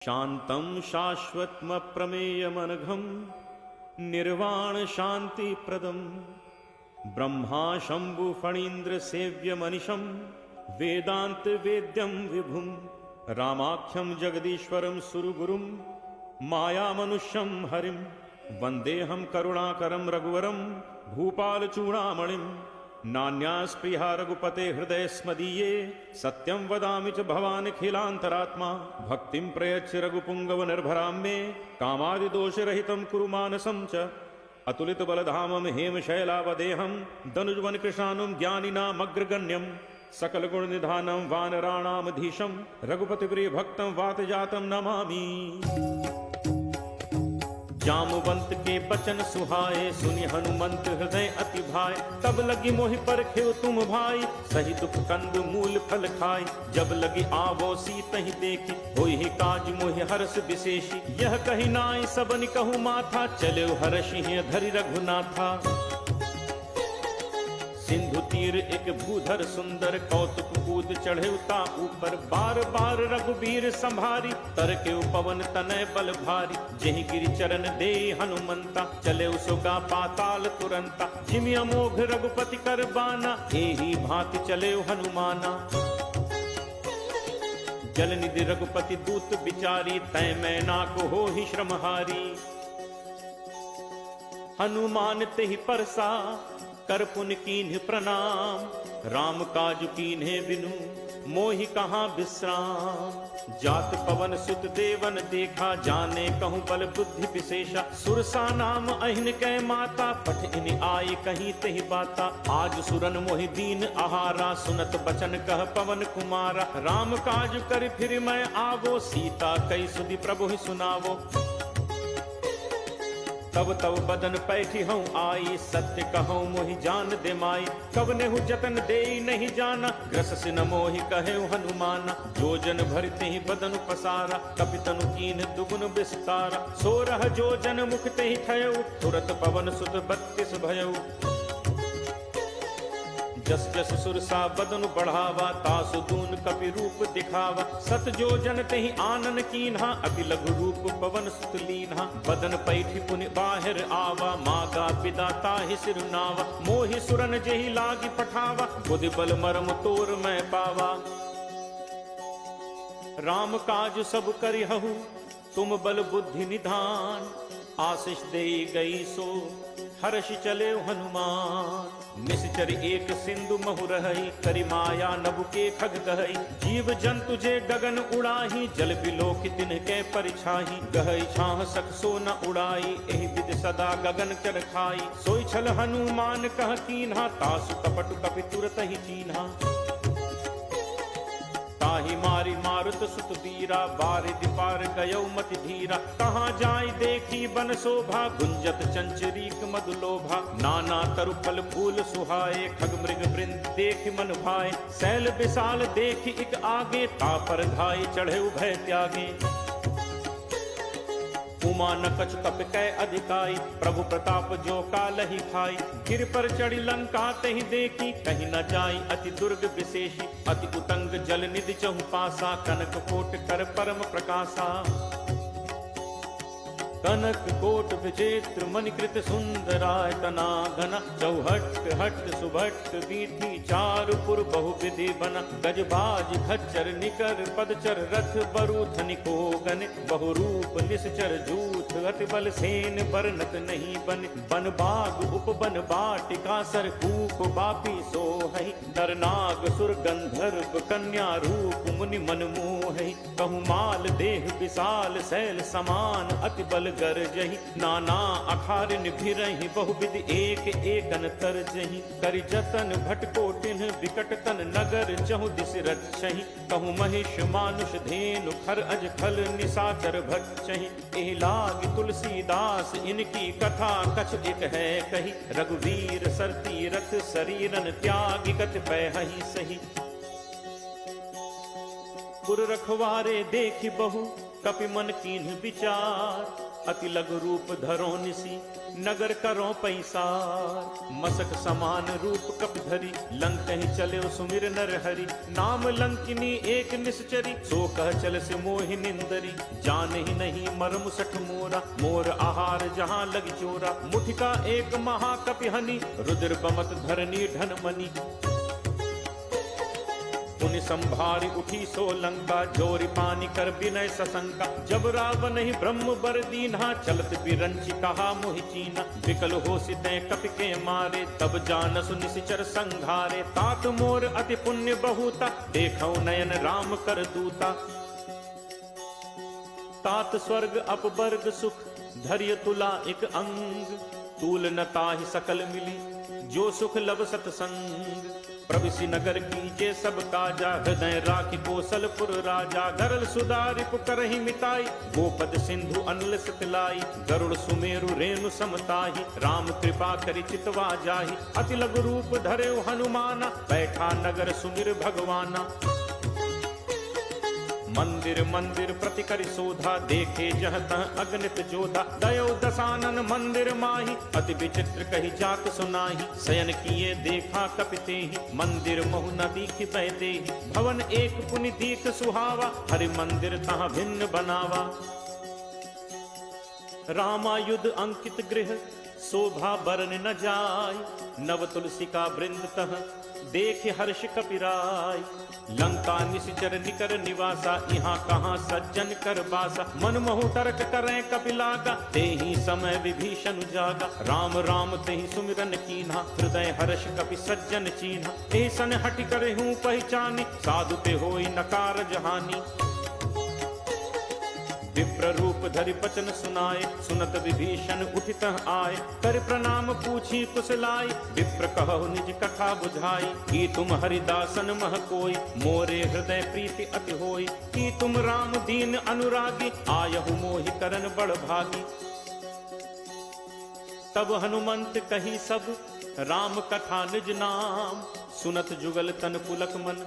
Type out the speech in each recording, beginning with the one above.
शांतं शाश्वतमप्रमेयमनघं निर्वाण शांति प्रदम ब्रह्मा शंभु फणीन्द्र सेव्य मनिशं वेदांत वेद्यं विभुं रामाख्यं जगदीश्वरं सुरगुरुं माया मनुष्यं हरिं वंदेहं करुणाकरं रघुवरं भूपालचूड़ामणिं नान्यास्पृहा रघुपते हृदय स्मदीये सत्यं वदामि च भवानिखिलान्तरात्मा भक्तिं प्रयच्छ रघुपुंगव निर्भरां मे कामादिदोषरहितं कुरु मानसं च अतुलित बलधामं हेमशैलावदेहं दनुजवन कृशानुं ज्ञानिनामग्रगण्यं सकल गुण निधानं वानराणामधीशं रघुपति भक्तं वातजातं नमामि। जामवंत के बचन सुहाए सुनि हनुमंत हृदय अति भाए तब लगी मोहि परखेव तुम भाई सही दुख कंद मूल फल खाए जब लगी आवो सीत ही देखी होई ही काज मोहि हर्ष विशेषी यह कही नाई सबनि कहु माथा चले हर्षि धरि रघुनाथा सिंधु तीर एक भूधर सुंदर कौतुक कूद चढ़े उता ऊपर बार बार रघुबीर संभारी तर के पवन तनय बल भारी जहि गिरि चरण दे हनुमंता चले उसोगा पाताल तुरंता जिमि अमोघ रघुपति कर बाना एही भांति चले हनुमाना जल निधि रघुपति दूत बिचारी तय मैना को हो ही श्रमहारी हनुमान ते ही परसा कर पुन कीन्ह प्रणाम राम काज कीन्हे बिनु मोहि कहाँ विश्राम जात पवन सुत देवन देखा जाने कहूँ बल बुद्धि विशेषा सुरसा नाम अहिन कै माता पठ इन आए कहीं तेहि बाता आज सुरन मोहि दीन आहारा सुनत बचन कह पवन कुमारा राम काज कर फिर मैं आवो सीता कई सुधि प्रभु ही सुनावो तब तब बदन पैठी हूँ आई सत्य कहूँ मोहि जान दे माई कब ने जतन दे नहीं जाना ग्रस से न मोहि कहे हनुमाना जोजन भरते ही बदन पसारा कपितनु कीन दुगुन विस्तारा 16 जोजन मुख ते ही थयऊ तुरत पवन सुत 32 भयऊ जस जस सुरसा बदन बढ़ावा तासु दून कपि रूप दिखावा सत जोजन तेहि आनन कीन्हा अति लघु रूप पवन सुत लीन्हा बदन पैठी पुनि बाहिर आवा मागा पिदाता ही सिरुनावा मोहि सुरन जेहि लागी पठावा बुद्धि बल मरम तोर मैं पावा राम काज सब करिहु तुम बल बुद्धि निधान आशीष दे गई सो हर्ष चले हनुमान निश्चर एक सिंधु महु रही करि माया नभु के खग कहई जीव जंतु जे गगन उड़ाही जल बिलोक तिन्ह के परिछाही गहई छाह सख सो न उड़ाई एहि विद सदा गगन चर खाई सोई छल हनुमान कह कीन्हा तासु कपटु कपि तुरत ही चीन्हा ताहि मारी मारुत सुत वीरा बारिधि पार गयो मति धीरा कहाँ जाय देखी बन शोभा गुंजत चंचरीक मधुलोभा नाना तरु फल फूल सुहाए खग मृग वृंद देख मन भाए शैल विशाल देख एक आगे तापर धाई चढ़े उभय त्यागे उमा न कछ कप कै अधिकाई प्रभु प्रताप जो कालहि खाई गिर पर चढ़ी लंका तहि देखी कहीं न जाई अति दुर्ग विशेषी अति उतंग जल निधि चहु पासा कनक कोट कर परम प्रकाशा कनक कोट विचित्र मणिकृत सुंदराय तना घना चौहट हट सुभट वीथी चारुपुर बहु विधि बना गजबाज खच्चर निकर पदचर रथ बरूथ निकोगन बहुरूप निश्चर जूथ अति बल सेन बरनत नहीं बन बन बाग उपबन बाटिका सर कूप बापी सोहई नरनाग सुर गंधर्व कन्या रूप मुनि मन मोहई कहु माल देह विशाल शैल समान अति बल गरजहि नाना अखारिन भिरहि बहुविध एक एकन तरजहि करि जतन भटकोटिन विकट तन नगर चहु दिस रक्षहि कहु महिष मानुष धेनु खर अज खल निशाचर भक्षहि एहि लाग तुलसीदास इनकी कथा कछ एक है कही रघुवीर सर तीरथ शरीरन त्याग कछ पैहि सही पुर रखवारे देखि बहु कपि मन कीन्ह विचार अति लघु रूप धरो निसी नगर करो पैसार। मसक समान रूप कप धरी लंक ही चले सुमिर नर हरि। नाम लंकिनी एक निश्चरी सो कह चल से मोहि निंदरी। जान ही नहीं मरम सठ मोरा मोर आहार जहाँ लग चोरा। मुठिका एक महाकपि हनि रुद्र बमत धरनी ढन मनी। पुनि संभारी उठी सो लंका जोरी पानी कर विनय सशंका। जब रावण ही ब्रह्म बर दीन्हा चलत बिरंची कहा मोहि चीना। विकल हो सिते कपि के मारे तब जानसु निशिचर संघारे। तात मोर अति पुण्य बहुता देखौ नयन राम कर दूता। तात स्वर्ग अपवर्ग सुख धैर्य तुला एक अंग। तूल न ताहि सकल मिली जो सुख लब सतसंग। प्रविशि नगर कीजे सब काजा हृदय राखि कौशलपुर राजा। गरल सुधारि पुकरहि मिताई गोपद सिंधु अनल सतलाई। गरुड़ सुमेरु रेणु समताहि राम कृपा करि चितवा जाहि। अति लघु रूप धरेउ हनुमाना बैठा नगर सुमिर भगवाना। मंदिर मंदिर प्रति करि शोधा देखे जह तह अगणित जोधा। दयो दसानन मंदिर माही अति विचित्र कही जाक सुनाही। शयन किए देखा कपिते ही मंदिर महु न दीखि बहते ही। भवन एक पुनि दीख सुहावा हरि मंदिर तहाँ भिन्न बनावा। रामायुध अंकित गृह शोभा बरन न जाय। नव तुलसी का वृंद तह देख हर्ष कपिराय। लंका निशिचर निकर निवासा यहाँ कहाँ सज्जन कर बासा। मन महु तर्क करें कपिलागा तेहि समय विभीषण जागा। राम राम तेहि सुमिरन कीन्हा हृदय हर्ष कपि सज्जन चीन्हा। एहि सन हटि करे हूँ पहचानी साधु ते होई नकार जहानी। विप्र रूप धरि बचन सुनाए सुनत विभीषण उठित आए। कर प्रणाम पूछी कुशलाई विप्र कहु निज कथा बुझाई। कि तुम हरिदासन मह कोई मोरे हृदय प्रीति अति होई। कि तुम राम दीन अनुरागी आयहु मोहि करन बड़ भागी। तब हनुमंत कही सब राम कथा निज नाम। सुनत जुगल तन पुलक मन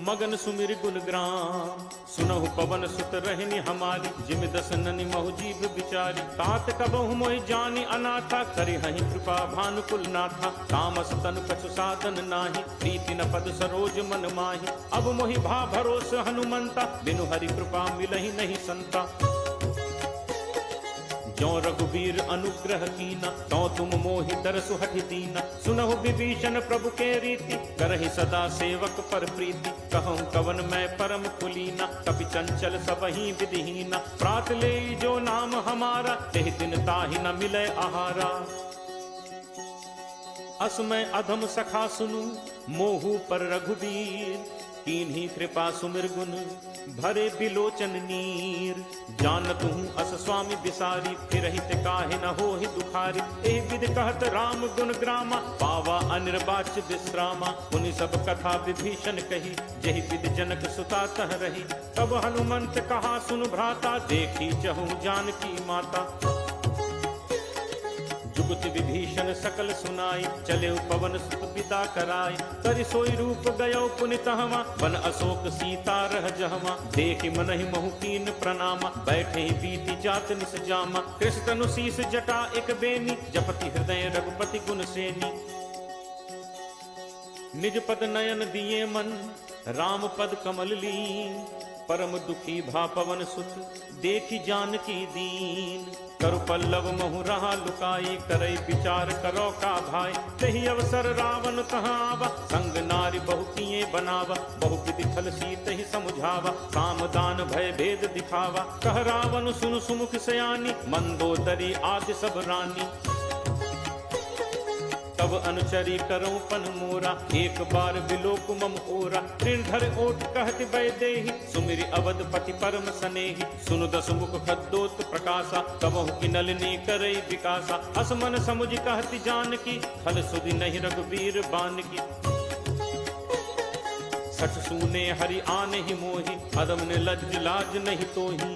मगन सुमिर गुण ग्राम। सुनहु पवन सुत रहनी हमारी जिम दस ननि महु जीव बिचारी। तात कबहु मोहि जानी अनाथा करि हहि कृपा भानुकुल नाथा। तामस तन कछु साधन नाही प्रीति न पद सरोज मन माही। अब मोहि भा भरोस हनुमंता बिनु हरि कृपा मिलहि नहीं संता। जो रघुवीर अनुग्रह कीना तो तुम मोहि दरसु हठि दीना। सुनहु विभीषण प्रभु के रीति करहि सदा सेवक पर प्रीति। कहूँ कवन मैं परम कुलीना कपि चंचल सबहि विधिहीना। प्रात ले जो नाम हमारा तेहि दिन ताहि न मिले आहारा। असमय अधम सखा सुनु मोहु पर रघुवीर। कीन्ही कृपा सुमिर गुण भरे बिलोचन नीर। जानत हूँ अस स्वामी बिसारी फिरहित काहे न होहि दुखारी। एहि विधि कहत राम गुण ग्रामा पावा अनिर्वाच्य विश्रामा। पुनि सब कथा विभीषण कही जेहि विधि जनक सुता तह रही। तब हनुमंत कहा सुन भ्राता देखी चहु जानकी माता। जुगति विभीषण सकल सुनाई चले पवन सुत पिता कराई। करि सोई रूप गयो पुनि तहवा वन अशोक सीता रह जहवा। देखि मनहि महु कीन प्रणामा बैठे ही बीती जात निस जामा। कृष्ण तनु शीस जटा एक बेनी जपति हृदय रघुपति गुण सेनी। निज पद नयन दिए मन राम पद कमल लीन। परम दुखी भा पवन सुत देखि जानकी दीन। करु पल्लव महु रहा लुकाई करई विचार करो का भाई। तही अवसर रावण तहाँ आवा संग नारी बहु किए बनावा। बहु विधि छल सीत ही समुझावा सामदान भय भेद दिखावा। कह रावण सुनु सुमुख सयानी मंदोदरी आदि सब रानी। तब अनुचरी करो पन मोरा एक बार बिलोक मम ओरा। तृणधर ओट कहत वैदेही सुमिरि अवधपति परम सनेही। सुनु दस मुख खद्दोत प्रकाशा कबहु की नलिनी करई विकासा। असमन समुझ कहति जानकी खल सुधि नहीं रघुवीर बानकी। सठ सूने हरि आने ही मोही अदम ने लज्ज लाज नहीं तोही।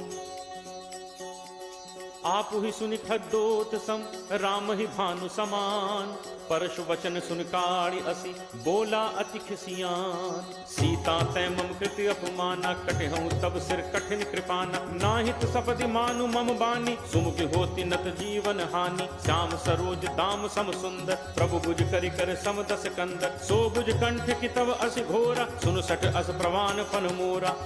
आप ही सुनि खद्दोत सम, राम ही भानु समान। परशु वचन सुन काढ़ी असी, बोला अति खिसियान। सीता तै मम कृति अपमाना, कटहूँ तब सिर कठिन कृपाना। नाहित सपदि मानु मम बानी, सुमुख होती नत जीवन हानि। श्याम सरोज दाम सम सुंदर, प्रभु बुझ करि कर सम दस कंदर। सो बुझ कंठ की तब अस घोरा, सुन सट अस प्रवान पन मोरा।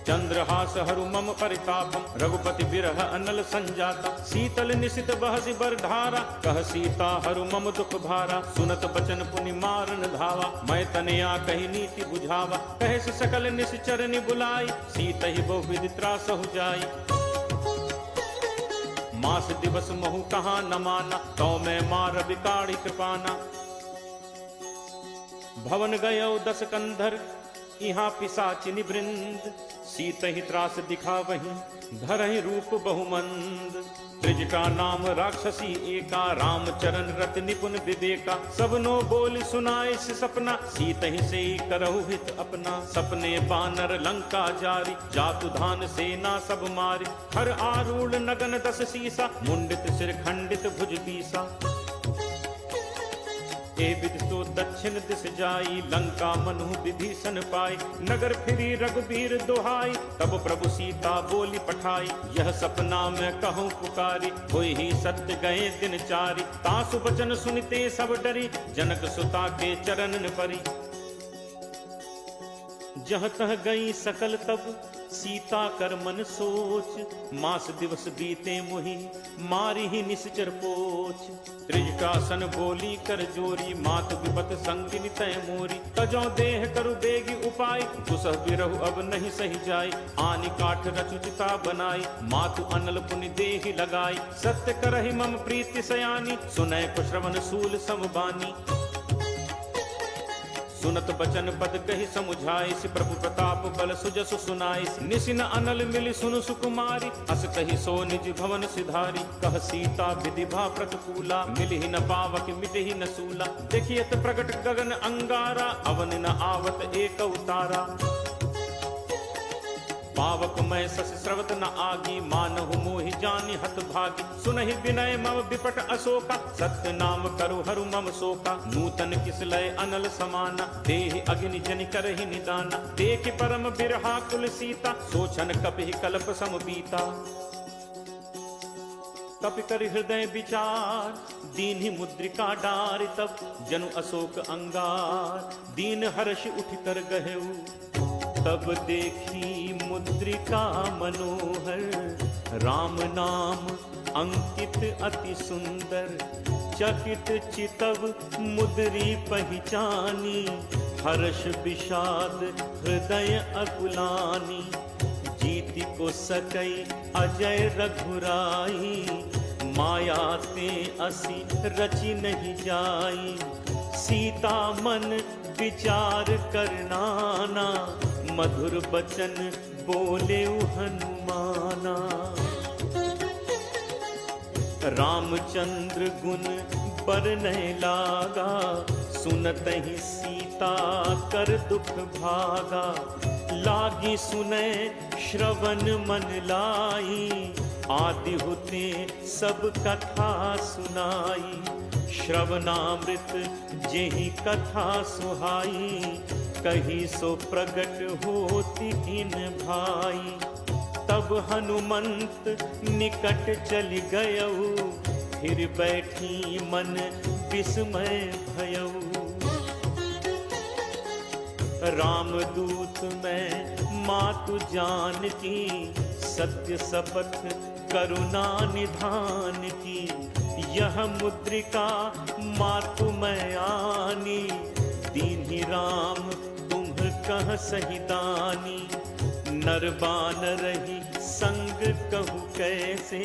चंद्रहास हरु मम परितापम, रघुपति बिरह अनल संजाता। शीतल निशित बहसि बर धारा, कह सीता हरु मम दुख भारा। सुनत बचन पुनि मारन धावा, मैं तनया कही नीति बुझावा। कहस सकल निश्चर नि बुलाई, सीत ही बहु विधि त्रासहु जाई। मास दिवस महु कहाँ न माना, तो मैं मार बिकाड़ी कृपाना। भवन गयो दस कंधर, यहाँ पिशाचिनी वृंद। सीत ही त्रास दिखा वहीं, धरहि रूप बहुमंद। त्रिजटा नाम राक्षसी एका, राम चरण रत निपुण विवेका। सबनो बोल सुनाए से सपना, सीत ही से करहु हित अपना। सपने बानर लंका जारी, जातु धान सेना सब मारी। हर आरूढ़ नगन दस सीसा, मुंडित सिर खंडित भुज बीसा। ए विधि तो दक्षिण दिस जाई, लंका मनु विभीषण पाई। नगर फिरी रघुबीर दोहाई, तब प्रभु सीता बोली पठाई। यह सपना मैं कहूँ पुकारी, होई ही सत्य गए दिन चारी। तासु बचन सुनते सब डरी, जनक सुता के चरणन परी। जह तह गई सकल तब, सीता कर मन सोच। मास दिवस बीते मुहि, मारी ही निश्चर पोच। त्रिजटासन बोली कर जोरी, मात विपत संगिनी तय मोरी। तजो देह करु बेगी उपाय, दुसह बिरहु अब नहीं सही जाय। आनि काठ रचुचिता बनाई, मातु अनल पुनि देहि लगाई। सत्य करहि मम प्रीति सयानी, सुनय को श्रवण सूल समबानी। सुनत बचन पद कहि समुझाइस, प्रभु प्रताप बल सुजसु सुनाइस। निसिन अनल मिलि सुनु सुकुमारी, अस कहि सो निज भवन सिधारी। कह सीता विधिभा प्रतिकूला, मिलहि न पावक मिटहि न सूला। देखियत प्रगट गगन अंगारा, अवन न आवत एक उतारा। पावक मैं सस स्रवत न आगी, मानहु मोहि जानि हत भागी। सुनहि विनय मम विपट अशोका, सत्य नाम करु हरु मम शोका। नूतन किस लय अनल समाना, देहि अग्नि जनि करहि निदाना। देखि परम बिरहा कुल सीता, सोचन कपिहि कल्प सम बीता। कपि कर हृदय विचार, दीन्हि मुद्रिका डारि। तब जनु अशोक अंगार, दीन हर्ष उठ कर गहेऊ। तब देखी मुद्रिका मनोहर, राम नाम अंकित अति सुंदर। चकित चितव मुद्री पहचानी, हर्ष विषाद हृदय अकुलानी। जीति को सकई अजय रघुराई, माया ते असी रचि नहीं जाई। सीता मन विचार करनाना, मधुर बचन बोले हनुमाना। रामचंद्र गुण बरनय लागा, सुनत ही सीता कर दुख भागा। लागी सुनय श्रवण मन लाई, आदि होते सब कथा सुनाई। श्रवणामृत जेहि कथा सुहाई, कही सो प्रगट होती इन भाई। तब हनुमंत निकट चल गयऊ, फिर बैठी मन विस्मय भयऊ। रामदूत मैं मातु जानकी, सत्य शपथ करुणा निधान की। यह मुद्रिका मातु मैं आनी, दीन्हि राम तुम कह सहिदानी। नर बानर ही संग कहु कैसे,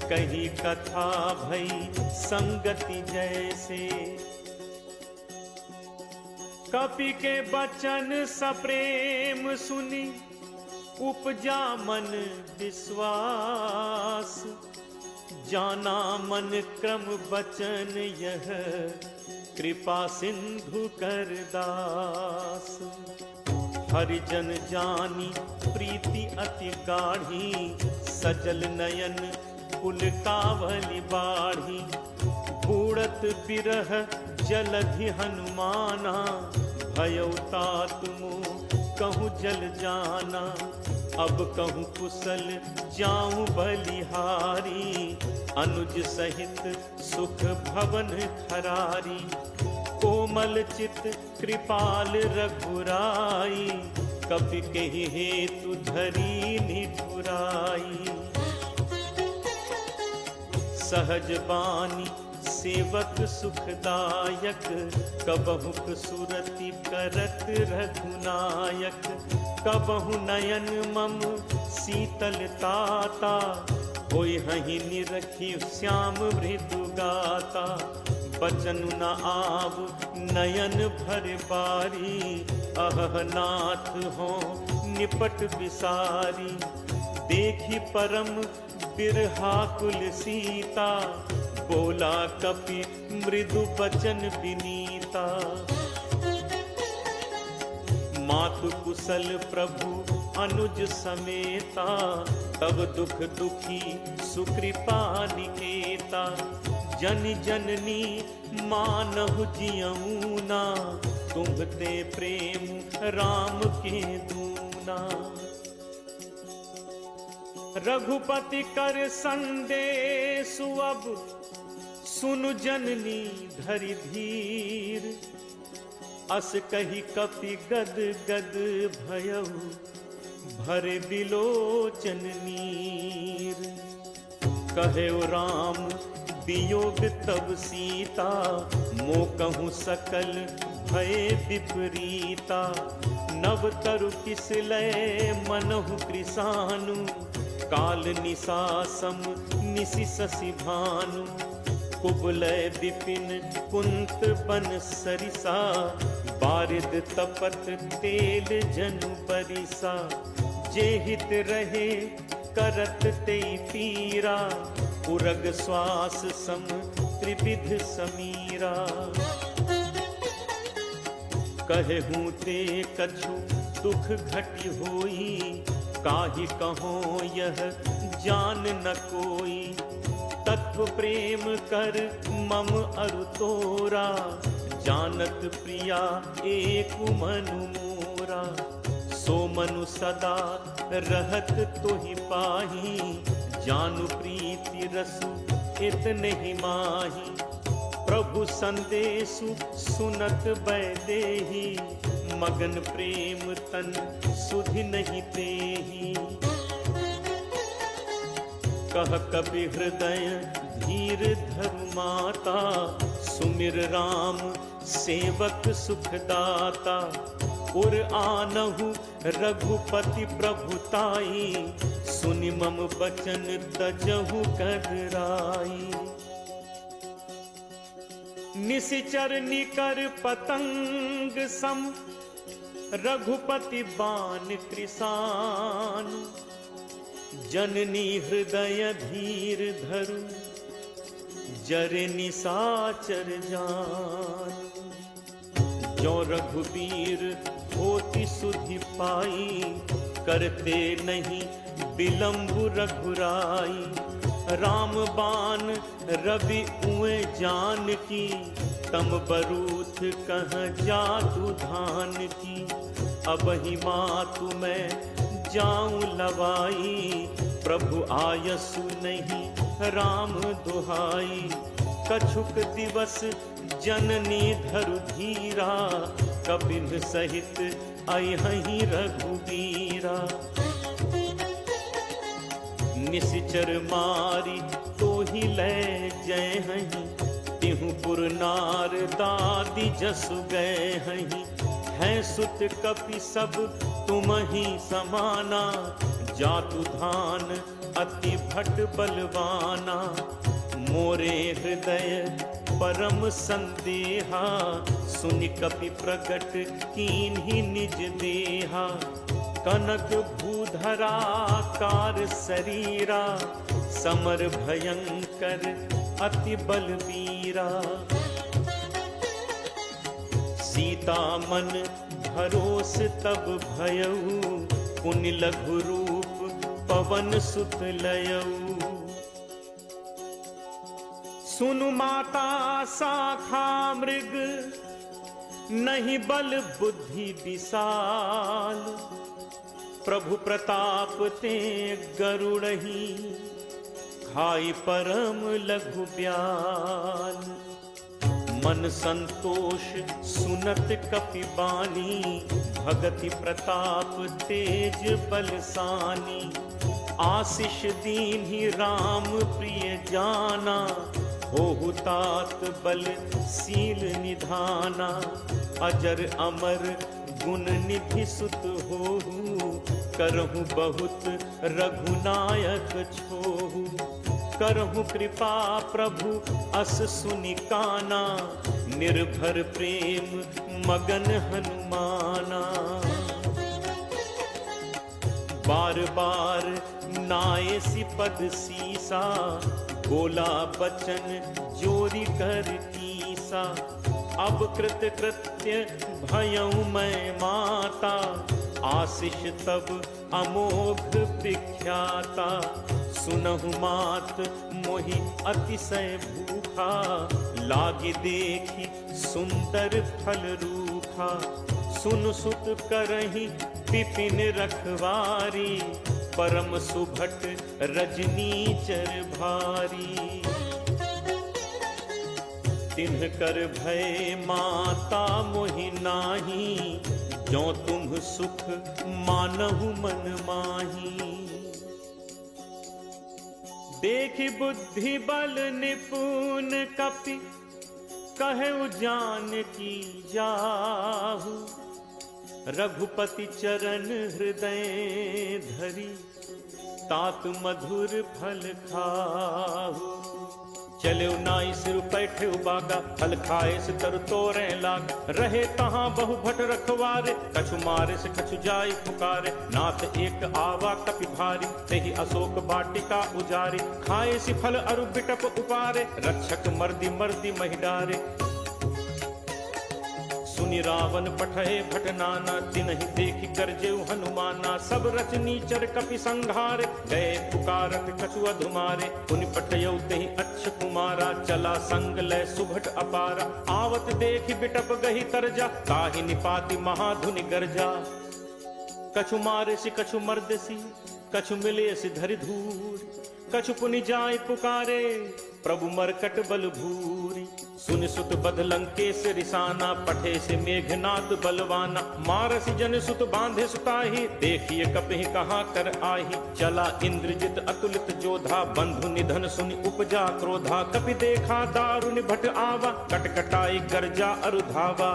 कही कथा भई संगति जैसे। कपि के बचन सप्रेम सुनी, उपजा मन विश्वास। जाना मन क्रम बचन यह, कृपा सिंधु कर दास। हरिजन जानी प्रीति अति गाढ़ी, सजल नयन कुल कावली बाढ़ी। बूढ़त बिरह जलधि हनुमाना, भयउ तात मोह कहूँ जल जाना। अब कहूँ कुशल जाऊं बलिहारी, अनुज सहित सुख भवन खरारी। कोमल चित कृपाल रघुराई, कपि कहि हेतु धरी निठुराई। सहज बानी सेवक सुखदायक, कबहुक सुरति करत रघुनायक। कबहु नयन मम शीतल ताता, होय हहि निरखी श्याम मृदु गाता। बचन न आव नयन भर बारी, अह नाथ हो निपट बिसारी। देखी परम बिरहा कुल सीता, बोला कपि मृदु बचन विनीता। मातु कुशल प्रभु अनुज समेता, तब दुख दुखी सुकृपा निकेता। जन जननी मानहु जियऊना, तुम्हते प्रेम राम के दूना। रघुपति कर संदेशु अब, सुनु जननी धरि धीर। अस कही कपि गद गद भयउ, भरे बिलोचन नीर। कहे राम वियोग तब सीता, मो कहूँ सकल भय विपरीता। नव तरु किस लय मनहु कृसानु, काल निसासम निसि शशि भानु। कुबलय विपिन कुंत बन सरिसा, बारिद तपत तेल जनु बरिसा। जे हित रहे करत ते पीरा, उरग श्वास सम त्रिविध समीरा। कहूँ ते कछु दुख घटि होई, काहि कहो यह जान न कोई। तत्व प्रेम कर मम अरु तोरा, जानत प्रिया एक मनु मोरा। सो मनु सदा रहत तोहि पाही, जानु प्रीति रसु इतने ही माही। प्रभु संदेशु सुनत बैदेही, मगन प्रेम तन सुधि नहीं तेही। कह कबि हृदय धीर धरु माता, सुमिर राम सेवक सुखदाता। उर आनहु रघुपति प्रभुताई, सुनि मम बचन तजहु कदराई। निशिचर निकर पतंग सम, रघुपति बान कृसान। जननी हृदय धीर धरु, जरे निशाचर जान। जो रघुबीर होति सुधि पाई, करते नहीं विलंबु रघुराई। राम बान रवि उए जान की, तम बरूथ कह जातु धान की। अब ही मातु मैं जाऊं लवाई, प्रभु आयसु नहीं राम दुहाई। कछुक दिवस जननी धरु धीरा, कपिन सहित अयहि रघुबीरा। निशिचर मारी तो ही ले जय हहीं, तिहु पुर नार दादी जसु गए हहीं। है सुत कपि सब तुम ही समाना, जातु धान अति भट बलवाना। मोरे हृदय परम संदेहा, सुनि कपि प्रगट कीन्ही निज देहा। कनक भूधराकार शरीरा, समर भयंकर अति बलवीरा। सीता मन भरोस तब भयऊ, पुनि लघु रूप पवन सुत लयऊ। सुनु माता शाखा मृग, नहीं बल बुद्धि विशाल, प्रभु प्रताप ते गरुड़ही, खाई परम लघु ब्याल। मन संतोष सुनत कपि बानी, भगति प्रताप तेज बलसानी। आशीष दीन्हि राम प्रिय जाना, होहु तात बल सील निधाना। अजर अमर गुण निधि सुत होहु, करहु बहुत रघुनायक छोहु। करहु कृपा प्रभु अस सुनि काना, निर्भर प्रेम मगन हनुमाना। बार बार नायसी पद सीसा, बोला बचन जोरी कर कीसा। अब कृत कृत्य भयऊ मैं माता, आशीष तब अमोघ विख्याता। सुनहु मात मोहि अतिशय भूखा, लागी देखी सुंदर फल रूखा। सुन सुत करहि विपिन रखवारी, परम सुभट रजनीचर भारी। तिन्ह कर भय माता मोहि नाही, जो तुम सुख मानहु मन माही। देखि बुद्धि बल निपुण कपि, कहु जानकी जाहु। रघुपति चरण हृदय धरि, तात मधुर फल खाहु। चले नाई सिर पैठे बागा, फल खाए से तर तोरे लाग। रहे तहाँ बहु भट रखवारे, कछु मारे से कछु जाई पुकारे। नाथ एक आवा कपि भारी, तेहि अशोक वाटिका उजारी। खाए सी फल अरु बिटप उपारे, रक्षक मर्दी मर्दी महि डारे। सुनि रावण पठे भट नाना, तिनहि देखि गरजेउ हनुमाना। सब रचनीचर कपि संघारे, गए पुकारत कछु अधुमारे। पुनि पठयउ तेहि अच्छ कुमारा, चला संग लय सुभट अपारा। आवत देखि बिटप गही तरजा, ताहि निपाति महाधुनि गरजा। कछु मारे सि कछु मर्दसी, कछु मिले सि धरि धूर। कछु पुनि जाय पुकारे, प्रभु मरकट बल भूरी। सुनि सुत बध लंकेश रिसाना, पठे से मेघनाद बलवाना। मारसी जन सुत बांधे सुताही, देखिए कपहि कहाँ कर आही। चला इंद्रजित अतुलित जोधा, बंधु निधन सुनि उपजा क्रोधा। कपि देखा दारुनि भट आवा, कटकटाई गर्जा अरु धावा।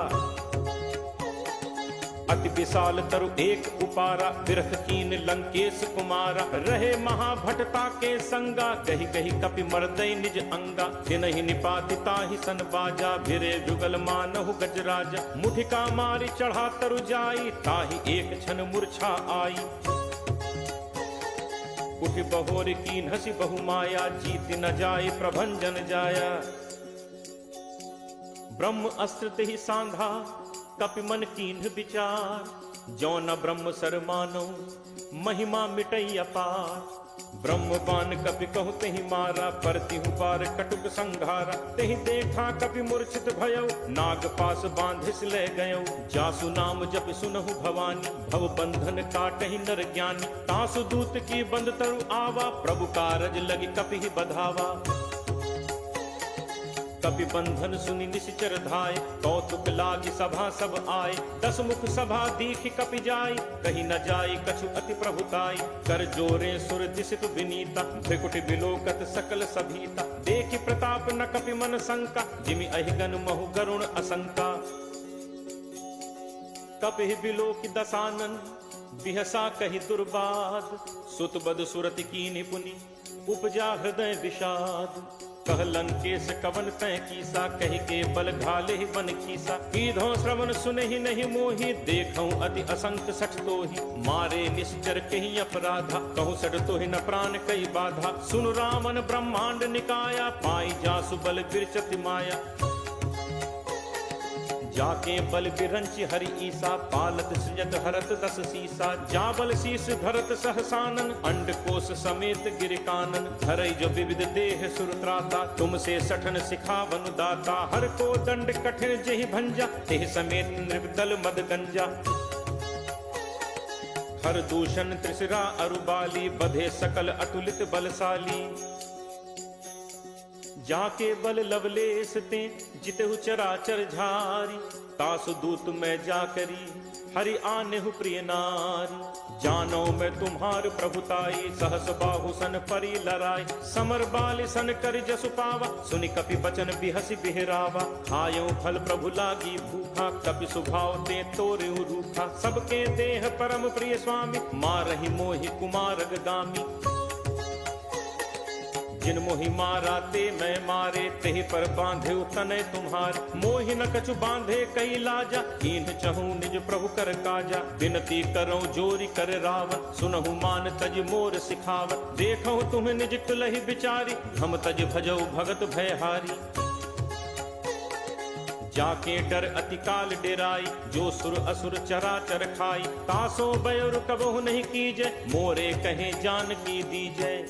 अति विशाल तरु एक उपारा, बिरख कीन लंकेश कुमारा। रहे महाभटता के संगा, कही कही कपि मर्दय निज अंगा। तिनहि निपाति ताहि सन बाजा, भिरे जुगल मानहु गजराजा। मुठिका मारी चढ़ा तरु जाई, ताहि एक क्षण मूर्छा आई। उठि बहोर कीन हसी बहु माया, जीत न जाय प्रभंजन जाया। ब्रह्म अस्त्र तेहि सांधा, कपि मन कीन्ह विचार। जो न ब्रह्म सर मानो, महिमा मिटई अपार। ब्रह्म बान कपि कहु तेहि मारा, परतिहु पार कटुक संघारा। तेहि देखा कपि मूर्छित भयउ, नाग पास बांधिस ले गयउ। जासु नाम जपि सुनहु भवानी, भव बंधन काटहि नर ज्ञानी। तासु दूत की बंद तरु आवा, प्रभु कारज लगी कपि बधावा। कपि बंधन सुनि निश्चर धाय, कौतुक लागी सभा सब आए। दस मुख सभा दीखि कपि जाय, कहीं न जाय कछु अति प्रभुताई। कर जोरे सुर दिसित विनीता, भृकुटि बिलोकत सकल सभीता। देखि प्रताप न कपि मन शंका, जिमि अहिगन महु गरुण असंका। कपि बिलोकि दसानन, बिहसा कहि दुर्बाद। सुत बद सुरति कीन्हि पुनि, उपजा हृदय विषाद। कह लंकेश कवन तय कीसा, कहि के बल घाले ही बन खीसा। कीधो श्रवण सुनहि नहीं मोहि, देखऊं अति असंख सठ तोहि। मारे निश्चर कहि अपराधा, कहूँ सठ तोहि न प्राण कई बाधा। सुन रामन ब्रह्मांड निकाया, पाई जासु बल बिरचति माया। जाके बल बिरंच हरि ईसा, पालत सृजत हरत दस सीसा। जाबल शीस धरत सहसानन, अंड कोश समेत गिर कानन। धरई जो विविध देह सुरत्राता, तुमसे सठन सिखावन दाता। हर को दंड कठिन जेहि भंजा, तेह समेत नृपदल मद गंजा। हर दूषण त्रिशिरा अरुबाली, बधे सकल अतुलित बलशाली। जाके बल लवलेस ते जितहु चराचर झारी। तासु दूत मैं जाकरी, हरि आनेहु प्रिय नारी। जानो मैं तुम्हार प्रभुताई, सहस बाहु सन परी लराई। समर बाल सन कर जसु पावा, सुनि कपि बचन बिहसि बिहरावा। खायो फल प्रभु लागी भूखा, कपि सुभाव ते तोरेहु रूखा। सबके देह परम प्रिय स्वामी, मारहि मोहि कुमारग गामी। जिन मोहि मारा ते मैं मारे, तेहि पर बांधे तनय तुम्हार। मोहि न कछु बांधे कई लाजा, कीन्ह चहु निज प्रभु कर काजा। विनती करो जोरी कर रावत, सुनहु मान तज मोर सिखावत। देखहु तुम निज कुलहि बिचारी, हम तज भजौ भगत भयहारी। जाके डर अति काल डेराई, जो सुर असुर चराचर खाई। तासो बयोर कबहु नहीं कीजय, मोरे कहे जान की दीजय।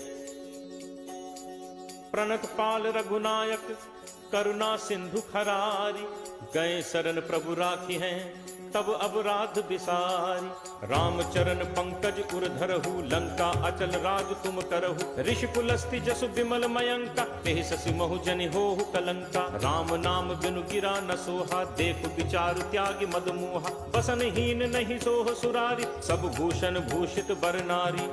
प्रणत पाल रघुनायक, करुणा सिंधु खरारी। गए शरण प्रभु राखी हैं, तब अपराध बिसारी। राम चरण पंकज उर धरहु, लंका अचल राज तुम करहु। ऋषि पुलस्ति जसु विमल मयंका, तेहि शशि महु जनि होहु कलंका। राम नाम बिनु गिरा न सोहा, देखु विचारु त्यागी मद मोहा। बसन हीन नहीं सोह सुरारी, सब भूषण भूषित बर नारी।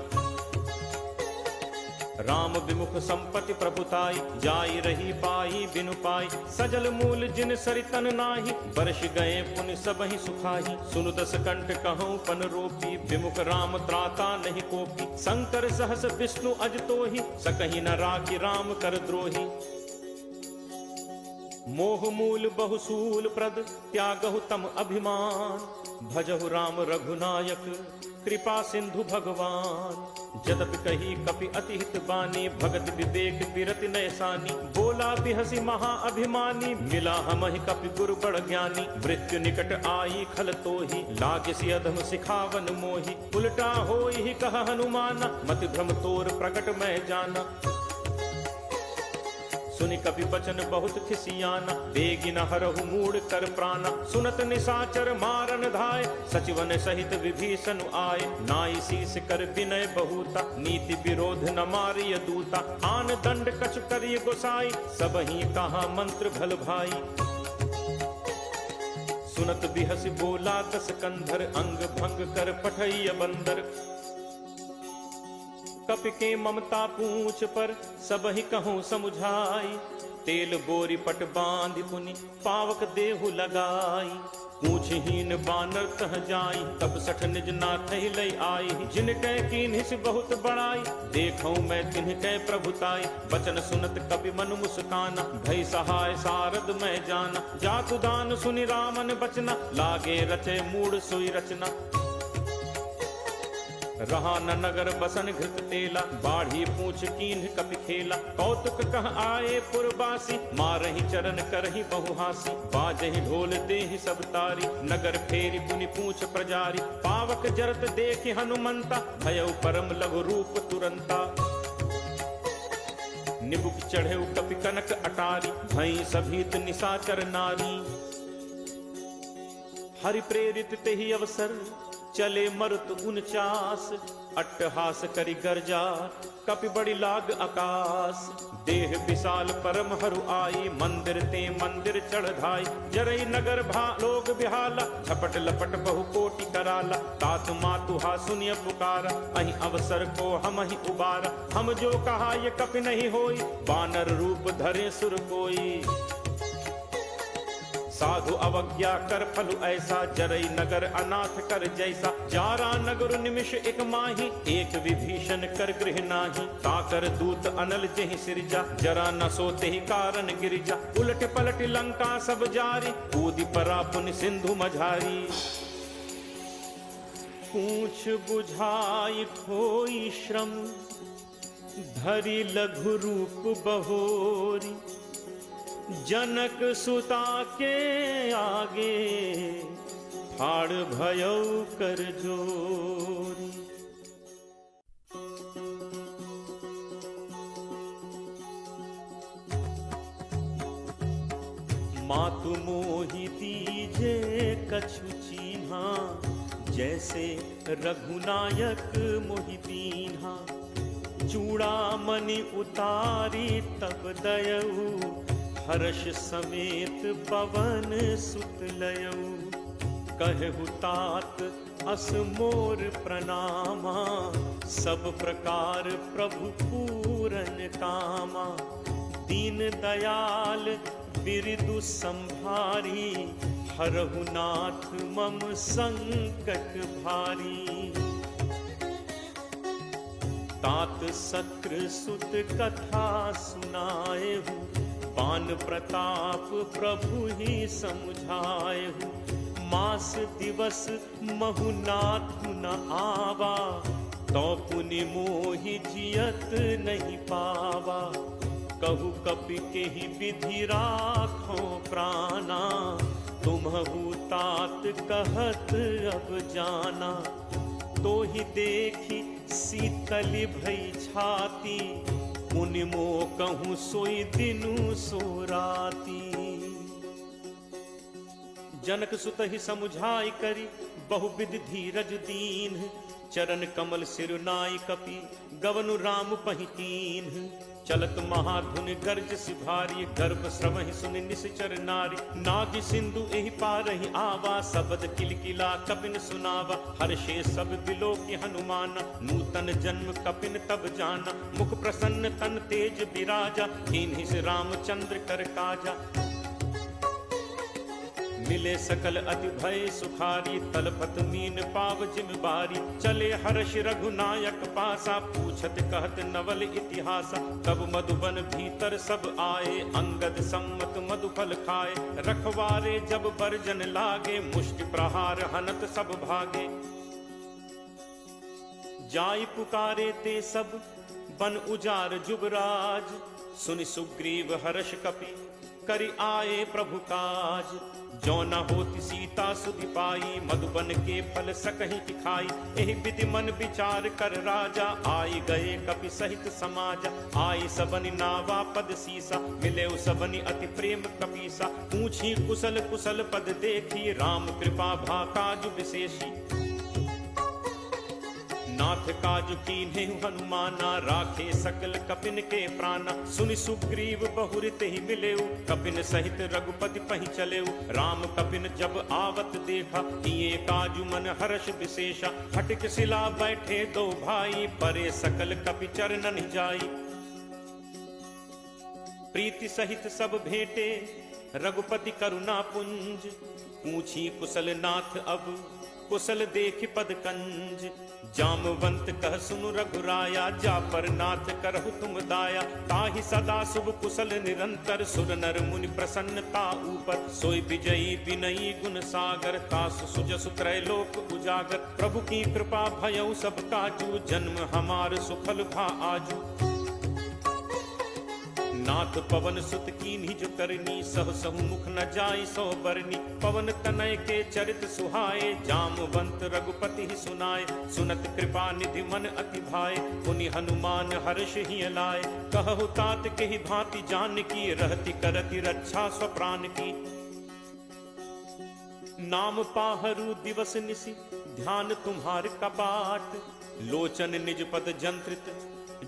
राम विमुख संपत्ति प्रभुताई, जाई रही पाई बिनु पाई। सजल मूल जिन सरितन नाही, बरस गए पुनि सबहि सुखाही। सुनु दस कंठ कहूँ पन रोपी, विमुख राम त्राता नहीं कोपी। शंकर सहस विष्णु अज तोहि, सकहि न राखी राम कर द्रोही। मोह मूल बहुसूल प्रद, त्यागहु तम अभिमान। भजहु राम रघुनायक, कृपा सिंधु भगवान। जदपि कही कपि अति हित बानी, भगत विवेक बिरति नयसानी। बोला बिहसी महा अभिमानी, मिला हमहि कपि गुरु बड़ ज्ञानी। मृत्यु निकट आई खल तोहि, लागसी अधम सिखावन मोहि। उल्टा होई ही कह हनुमाना, मति भ्रम तोर प्रकट मैं जाना। सुनि कपि बचन बहुत खिसियाना, बेगिन हरहु मूढ़ कर प्राणा। सुनत निशाचर मारन धाय, सचिवन सहित विभीषण आए। नाई शीस कर विनय बहुता, नीति विरोध न मारिय दूता। आन दंड कछु करिय गोसाई, सबहि कहा मंत्र भल भाई। सुनत बिहसि बोला दस कंधर, अंग भंग कर पठैय बंदर। कपि के ममता पूछ पर, सबहि कहूँ समुझाई। तेल बोरी पट बांधि पुनि, पावक देहु लगाई। पूछहीन बानर तह जाई, तब सठ निज नाथ लई आई। जिनकै कीन्हिस बहुत बड़ाई, देखऊं मैं तिनकै प्रभुताई। बचन सुनत कपि मन मुस्काना, भई सहाय सारद मैं जाना। जातु दान सुनि रामन बचना, लागे रचे मूढ़ सोई रचना। रहा न नगर बसन घृत तेला, बाढ़ी पूछ कीन्ह कपि खेला। कौतुक कह आए पुरबासी, मारहि चरण करहि बहुहासी। बाजहि ढोल देहि सब तारी, नगर फेरी पुनि पूछ प्रजारी। पावक जरत देखि हनुमंता, भयउ परम लघु रूप तुरंता। निबुक चढ़ेउ कपि कनक अटारी, भई सभीत निशाचर नारी। हरि प्रेरित तेहि अवसर, चले मरुत 49। अट्टहास करि गर्जा, कपि बड़ी लाग आकाश। देह विशाल परम हरु आई, मंदिर ते मंदिर चढ़ाई। जरई नगर भा लोग बिहाला, झपट लपट बहु कोटि कराला। तात मातु हा सुनिय पुकारा, अहि अवसर को हम ही उबारा। हम जो कहा ये कपि नहीं होई, बानर रूप धरे सुर कोई। साधु अवज्ञा कर फलु ऐसा, जरई नगर अनाथ कर जैसा। जारा नगर निमिष एक माही, एक विभीषण कर गृह नाही। ताकर दूत अनल जेहि सिरजा, जरा न सोते ही कारण गिरिजा। उलट पलट लंका सब जारी, कूदि परा पुनि सिंधु मझारी। पूछ बुझाई खोई श्रम, धरि लघु रूप बहोरी। जनक सुता के आगे ठाड़ भयउ कर जोरी। मातु मोहि दीजे कछु चीन्हा, जैसे रघुनायक मोहि दीन्हा। चूड़ामणि उतारी तब दयऊ, हर्ष समेत पवन सुत लयऊ। कहु तात अस मोर प्रणामा, सब प्रकार प्रभु पूरन कामा। दीन दयाल बिरदु संभारी, हरहु नाथ मम संकट भारी। तात सक्र सुत कथा सुनाएहु, पान प्रताप प्रभु ही समुझाएहु। मास दिवस महु नाथु न आवा, तो पुनि मोहि जियत नहीं पावा। कहु कपि के ही विधि राखो प्राणा, तुम्हु तात कहत अब जाना। तो ही देखी शीतल भई छाती, मुनि मो कहूँ सोई दिनु सो राती। जनक सुत ही समुझाई करी, बहुविध धीरज दीन। चरण कमल सिरुनाई कपि, गवनु राम पहितीन। चलत महाधुन गर्ज सिभारी, गर्भ श्रवहि सुनि निश्चर नारी। नाग सिंधु एहि पारहि आवा, शब्द किलकिला कपिन सुनावा। हर्षे सब बिलो की हनुमाना, नूतन जन्म कपिन तब जाना। मुख प्रसन्न तन तेज विराजा, कीन्हि से रामचंद्र कर काजा। मिले सकल अति भय सुखारी, तलपत मीन पाव जिम बारी। चले हर्ष रघुनायक पासा, पूछत कहत नवल इतिहासा। तब मधुबन भीतर सब आए, अंगद सम्मत मधुफल खाए। रखवारे जब बरजन लागे, मुष्टि प्रहार हनत सब भागे। जाई पुकारे ते सब बन उजार जुबराज, सुनि सुग्रीव हर्ष कपि करि आए प्रभु काज। जो न होती सीता सुधि पाई, मधुबन के फल सकहि खाई। एहि विधि मन विचार कर राजा, आई गए कपि सहित समाजा। आई सबनि नावा पद सीसा, मिले सबनि अति प्रेम कपीसा। पूछी कुशल कुशल पद देखी, राम कृपा भा काजु विशेषी। नाथ काजु कीन्हे हनुमाना, राखे सकल कपिन के प्राणा। सुनि सुग्रीव बहुरित ही मिलेऊ, कपिन सहित रघुपति पहि चलेऊ। राम कपिन जब आवत देखा, किए काजु मन हर्ष विशेषा। हटिक शिला बैठे दो भाई, परे सकल कपि चरणन जाई। प्रीति सहित सब भेंटे, रघुपति करुणा पुंज। पूछी कुशल नाथ अब, कुशल देख पद कंज। जामवंत कह सुनु रघुराया, जा पर नाथ करहु तुम दाया। ताहि सदा शुभ कुशल निरंतर, सुर नर मुनि प्रसन्नता ऊपर। सोई विजयी विनयी गुण सागर, तासु सुजसु त्रैलोक उजागर। प्रभु की कृपा भयउ सब काजू, जन्म हमार सुफल भा आजू। नाथ पवन सुत कीन्हि जो करनी, सह सहु मुख न जाई सो बरनी। पवन तनय के चरित सुहाए, जामवंत रघुपति ही सुनाए। सुनत कृपा निधि मन अति भाए, पुनि हनुमान हर्ष ही लाए। कहु तात के ही भांति जान की, रहति करति रक्षा स्वप्राण की। नाम पाहरु दिवस निशि, ध्यान तुम्हार कपाट। लोचन निज पद जंत्रित,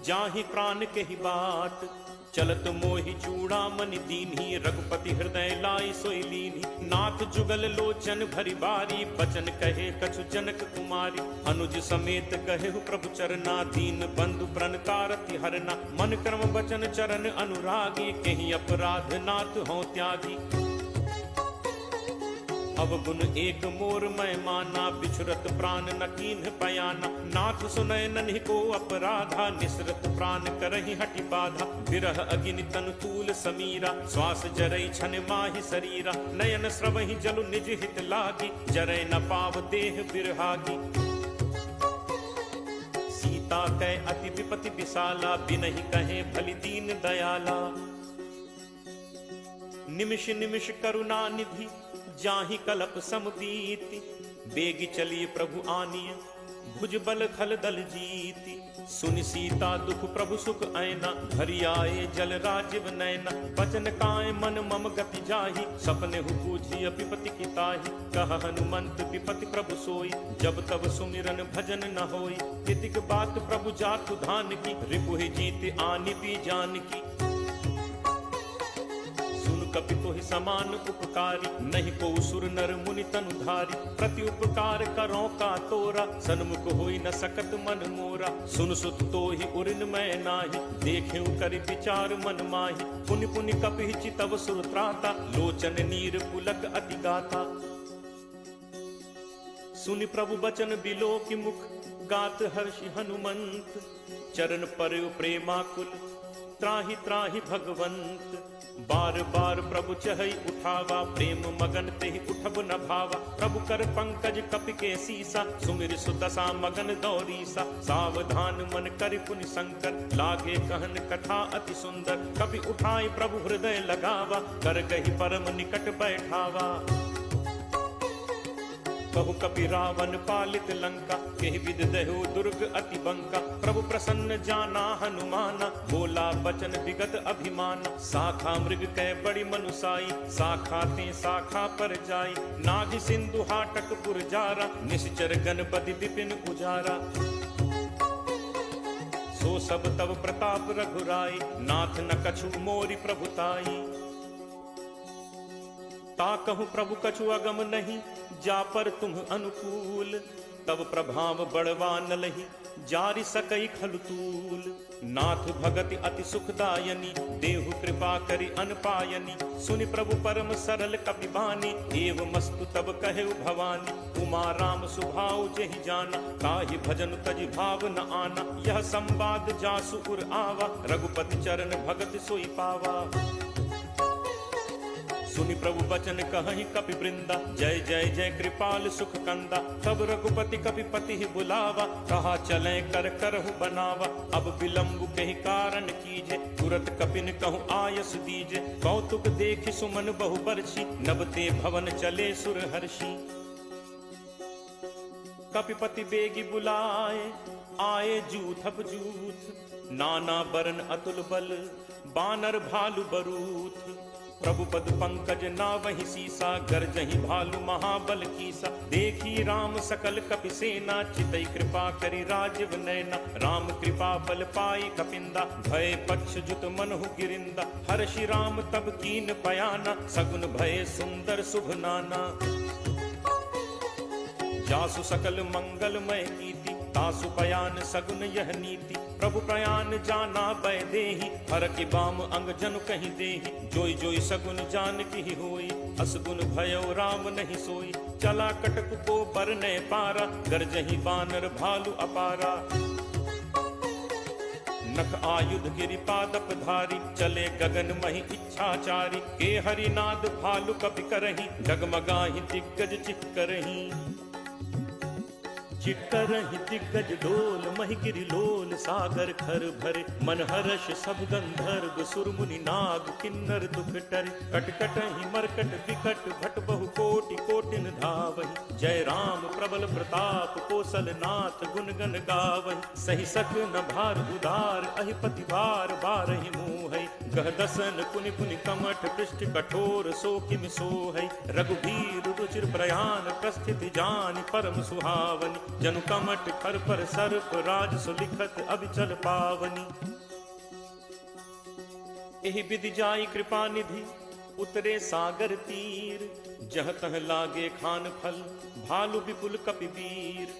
जाहि प्राण के ही बाट। चलत मोहि चूड़ामणि दीन्ही, रघुपति हृदय लाई सोई लीन्ही। नाथ जुगल लोचन भरी बारी, बचन कहे कछु जनक कुमारी। अनुज समेत कहे प्रभु चरना, दीन बंधु प्रणतारति हरना। मन क्रम बचन चरण अनुरागी, कहीं अपराध नाथ हो त्यागी। अवगुण एक मोर मैं माना, बिछुरत प्राण न कीन्ह पयाना। नाथ सुनय नन्हि को अपराधा, निसरत प्राण करहि हटि बाधा। विरह अगिनि तनु तूल समीरा, श्वास जरई छन माहि शरीरा। नयन स्रवहि जलु निज हित लागी, जरय न पाव देह बिरहागी। सीता कै अति विपति विशाला, बिनहि कहे भलि दीन दयाला। निमिष निमिष करुणा निधि जाहि कलप सम बीति, बेगी चलिए प्रभु आनिय भुज बल खल दल जीति। सुनि सीता दुख प्रभु सुख ऐना, हरि आए जल राजीव नैना। बचन काय मन मम गति जाहि, सपने हु पूछी विपति की ताहि। कह हनुमंत विपति प्रभु सोई, जब तब सुमिरन भजन न होई। तितिक बात प्रभु जातु धान की, रिपुहि जीत आनि भी जान की। कपि तोहि समान उपकारी, नहीं को सुर नर मुनि तनुधारी। प्रति उपकार करो का तोरा, सन्मुख होई न सकत मन मोरा। सुन सुत तोहि उरिन मैं नाही, देखेउ करि विचार मन माही। पुनि पुनि कपि चितव सुर त्राता, लोचन नीर पुलक अति गाथा। सुनि प्रभु बचन बिलो की मुख, गात हर्षि हनुमंत। चरण पर प्रेमाकुल, त्राहि त्राहि भगवंत। बार बार प्रभु चहई उठावा, प्रेम मगन तेहि उठब न भावा। प्रभु कर पंकज कपि के सीसा, सुमिर सुदशा मगन दौरीसा। सावधान मन करि पुनि शंकर, लागे कहन कथा अति सुंदर। कपि उठाई प्रभु हृदय लगावा, कर गहि परम निकट बैठावा। कहु कपि रावण पालित लंका, केहि विद दहु दुर्ग अति बंका। प्रभु प्रसन्न जाना हनुमाना, बोला बचन विगत अभिमाना। शाखा मृग कै बड़ी मनुसाई, शाखा ते शाखा पर जाई। नाग सिंधु हाटक पुर जारा, निश्चर गणपति विपिन उजारा। सो सब तब प्रताप रघुराई, नाथ न कछु मोरि प्रभुताई। ताकहु प्रभु कछु अगम नहीं, जा पर तुम अनुकूल। तब प्रभाव बड़वा न लही, जारि सकई खलुतूल। नाथ भगति अति सुखदायनी, देहु कृपा करि अनपायनी। सुनि प्रभु परम सरल कपि बानी, एव मस्तु तब कहेउ भवानी। उमा राम सुभाउ जेहि जाना, ताहि भजन तजि भाव न आना। यह संवाद जासु उर आवा, रघुपति चरण भगत सोई पावा। सुनि प्रभु बचन कहहि कपि वृंदा, जय जय जय कृपाल सुख कंदा। तब रघुपति कपि पति ही बुलावा, कहा चले कर करहु बनावा। अब विलंब कहि कारण कीजे, तुरत कपिन कहूँ आयस दीजे। कौतुक देखि सुमन बहु बरछी, नबते भवन चले सुर हर्षि। कपिपति बेगी बुलाए, आए जूथप जूथ। नाना बरन अतुल बल, बानर भालु बरूथ। प्रभु पद पंकज नावहि सीसा, गरजहि भालु महाबल कीसा। देखी राम सकल कपि सेना, चितई कृपा करि राजीव नैना। राम कृपा बल पाई कपिंदा, भय पक्ष जुत मनहु गिरिंदा। हर्षि राम तब कीन पयाना, सगुन भय सुंदर शुभ नाना। जासु सकल मंगलमय कीति, तासु पयान सगुन यह नीति। प्रभु प्रयान जाना बै देहि, हर की बाम अंग जनु कहीं देहि। जोई जोई सगुन जान की होई, असगुन भयो राम नहीं सोई। चला कटक को बरने पारा, गरजहि बानर भालु अपारा। नख आयुध गिरि पादप धारी, चले गगन महि इच्छाचारी। के हरिनाद भालु कपि करहि, डगमगाहि दिग्गज चिक्करहि। चिक्करहि दिग्गज डोल, महि गिरि लोल सागर खर भरे। मन हर्ष सब गंधर्व सुर मुनि नाग किन्नर दुख टरे। कटकटहि मरकट विकट भट बहु कोटि कोटिन धावहि। जय राम प्रबल प्रताप कौशल नाथ गुण गण गावहि। सही सक न भार उदार, अहिपति भार बारहि मोहै। गह दसन पुनि पुनि कमठ, पृष्ठ कठोर सो किम सोहै। रघुबीर रुचिर प्रयाण, प्रस्थिति जानि परम सुहावनि। जनु कमट खर पर सर्प, राज सुलिखत अविचल पावनी। एहि विधि जाई कृपा निधि, उतरे सागर तीर। जह तह लागे खान फल, भालु विपुल कपि वीर।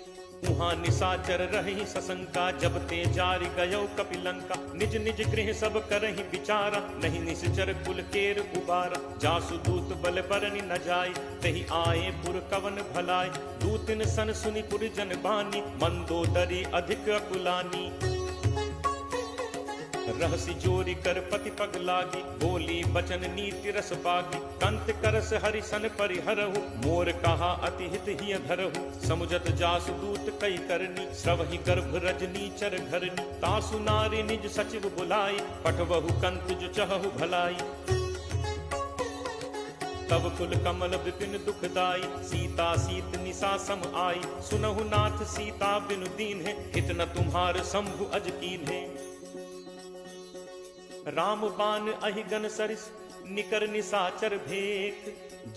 उहाँ निशाचर रही सशंका, जब ते जारि गयो कपिलंका। निज निज गृह सब करहि विचारा, नहीं निश्चर कुल केर उबारा। जासु दूत बल बरनि न जाय, तहि आए पुर कवन भलाय। दूतिन सन सुनि पुर जन बानी, मंदोदरी अधिक अकुलानी। रहसि जोरी कर पति पग लागी, बोली बचन नीति रस बागी। कंत करस हरिसन परिहरहु, मोर कहा अति हित हिय धरहु। समुझत जासु दूत कई करनी, श्रवहि गर्भ रजनी चर घरनी। तासु नारी निज सचिव बुलाई, पठवहु कंत जो चहु भलाई। तब कुल कमल विपिन दुखदाई, सीता सीत निशा सम आई। सुनहु नाथ सीता बिनु दीन है, हित न तुम्हार शंभु अज कीन है। राम बान अहिगन सरिस निकर निसाचर भेक,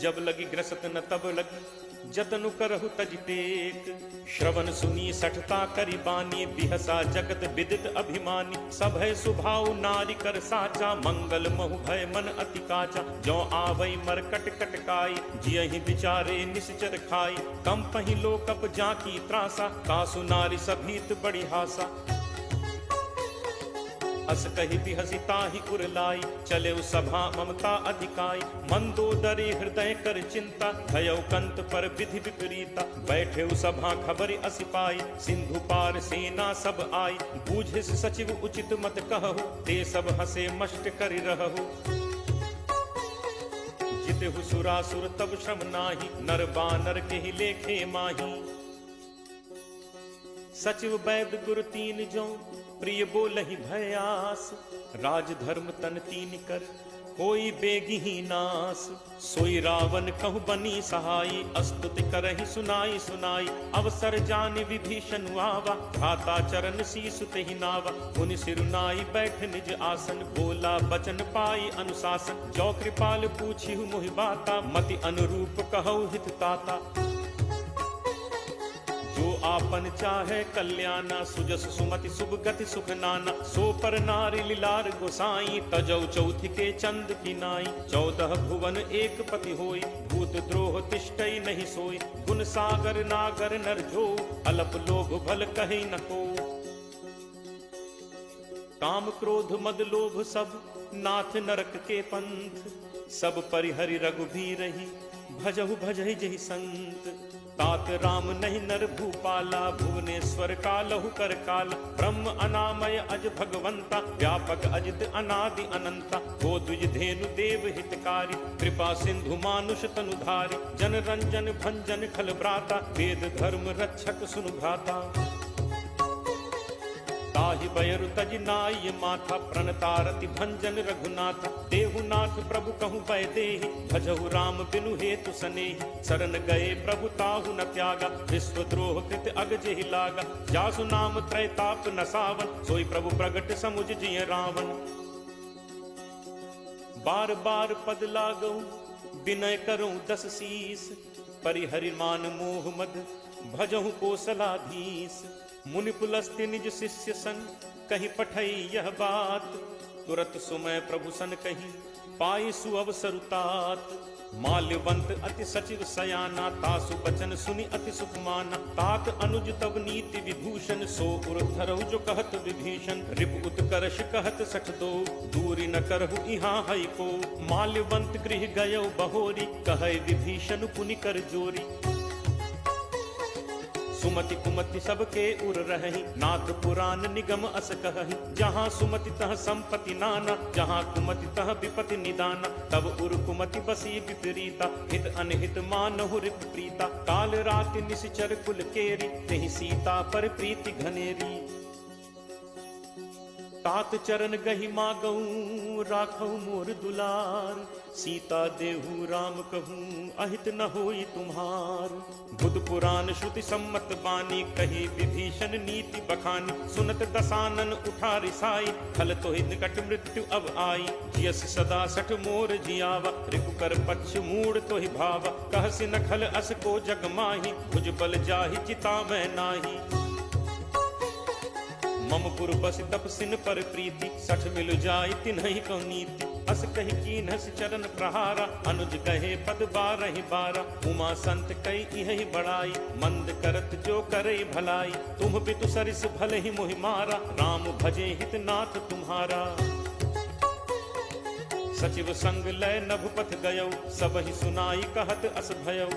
जब लगी ग्रसत न तब लगी जतनु करहु तज टेक। श्रवण सुनी सठता करि बानी, बिहसा जगत विदित अभिमानी। सब है सुभाव नारी कर साचा, मंगल महु भय मन अति काचा। जो आवई मरकट कटकाई, जियहि विचारे निश्चर खाई। कम पहि लोकप जाकी त्रासा, कासु नारी सभीत बड़ी हासा। अस कहि बिहसी ताहि उरलाई, चले सभा ममता अधिकाई। मंदोदरी हृदय कर चिंता, भयउ कंत पर विधि विपरीता। बैठे सभा खबर असि पाई, सिंधु पार सेना सब आई। बूझिस सचिव उचित मत कहु, ते सब हसे मष्ट करि रहु। जितहु सुरासुर तब श्रम नाही, नर बानर केहि लेखे माही। सचिव वैद गुरु तीन जो, प्रिय बोलहि भयास। राज धर्म तन तीन कर, कोई बेगिही नास। सोई रावण कहु बनी सहाई, अस्तुति करहि सुनाई सुनाई। अवसर जान विभीषण आवा, घाता चरण शीसु तेहि नावा। मुनि सिरुनाई बैठ निज आसन, बोला बचन पाई अनुशासन। जो कृपाल पूछिहु मोहि बाता, मति अनुरूप कहु हित ताता। जो आपन चाहे कल्याणा, सुजस सुमति शुभ गति सुख नाना। सो पर नारी लीलार गोसाई, तजौ चौथि के चंद की नाई। 14 भुवन एक पति होई, भूत द्रोह तिष्ठई नहीं सोई। गुण सागर नागर नर जो, अलप लोभ भल कहि न को। काम क्रोध मद लोभ सब, नाथ नरक के पंथ। सब परिहरि रघुबीर ही, भजहु भजहि जहि संत। तात राम नहीं नर भूपाला, भुवनेश्वर कालहु कर काला। ब्रह्म अनामय अज भगवंता, व्यापक अजित अनादि अनंता। गो द्विज धेनु देव हितकारी, कृपा सिंधु मानुष तनुधारी। जन रंजन भंजन खल भ्राता, वेद धर्म रक्षक सुनु भ्राता। ताहि बयरु तज नाय माथा, प्रणतारति भंजन रघुनाथा। देहुनाथ प्रभु कहु भय देहि, भजहु राम बिनु हेतु सनेहि। शरण गए प्रभु ताहु न त्यागा, विश्वद्रोह कृत अग जेहि लागा। जासु नाम त्रैताप न सावन, सोई प्रभु प्रगट समुझ जिय रावण। बार बार पद लागऊ, विनय करऊं 10 शीस। परिहरि मान मोह मद, भजहु कोसलाधीश। मुनि पुलस्त्य निज शिष्य सन, कहीं पठई यह बात। तुरत सुमय प्रभु सन कही, पाई सुअवसर तात। माल्यवंत अति सचिव सयाना, तासु बचन सुनि अति सुख माना। तात अनुज तब नीति विभूषण, सो उर धरहु जो कहत विभीषण। रिपु उत्कर्ष कहत सठ दो, दूरी न करहु इहाँ हई को। माल्यवंत गृह गयो बहोरी, कहै विभीषण पुनि कर जोरी। सुमति कुमति सबके उर रहहि, नाथ पुराण निगम अस कहहि। जहाँ सुमति तह संपत्ति नाना, जहाँ कुमति तह विपति निदाना। तब उर कुमति बसी विपरीता, हित अनहित मानहु रिपु प्रीता। काल राति निश्चर कुल केरी, तेहि सीता पर प्रीति घनेरी। तात चरण गहि मागऊं, राखऊ मोर दुलार। सीता देहु राम कहूँ, अहित न होई तुम्हार। बुध पुराण श्रुति सम्मत बानी, कही विभीषण नीति बखानी। सुनत दसानन उठा रिसाई, खल तोहि निकट मृत्यु अब आई। जियस सदा सठ मोर जियावा, रिपुकर पक्ष मूड तोहि भावा। कहसि न खल अस को जग माही, भुज बल जाहि चिता मैं नाही। मम पुर बस तपसिन पर प्रीति, सठ मिल जाय तिन्हि कौ नीति। अस कहि कीन्हस चरण प्रहारा, अनुज कहे पद बारहि बारा। उमा संत कई इहि बड़ाई, मंद करत जो करे भलाई। तुम पितु सरिस भले ही मोहि मारा, राम भजे हित नाथ तुम्हारा। सचिव संग लय नभपथ गयौ, सबहि सुनाई कहत अस भयौ।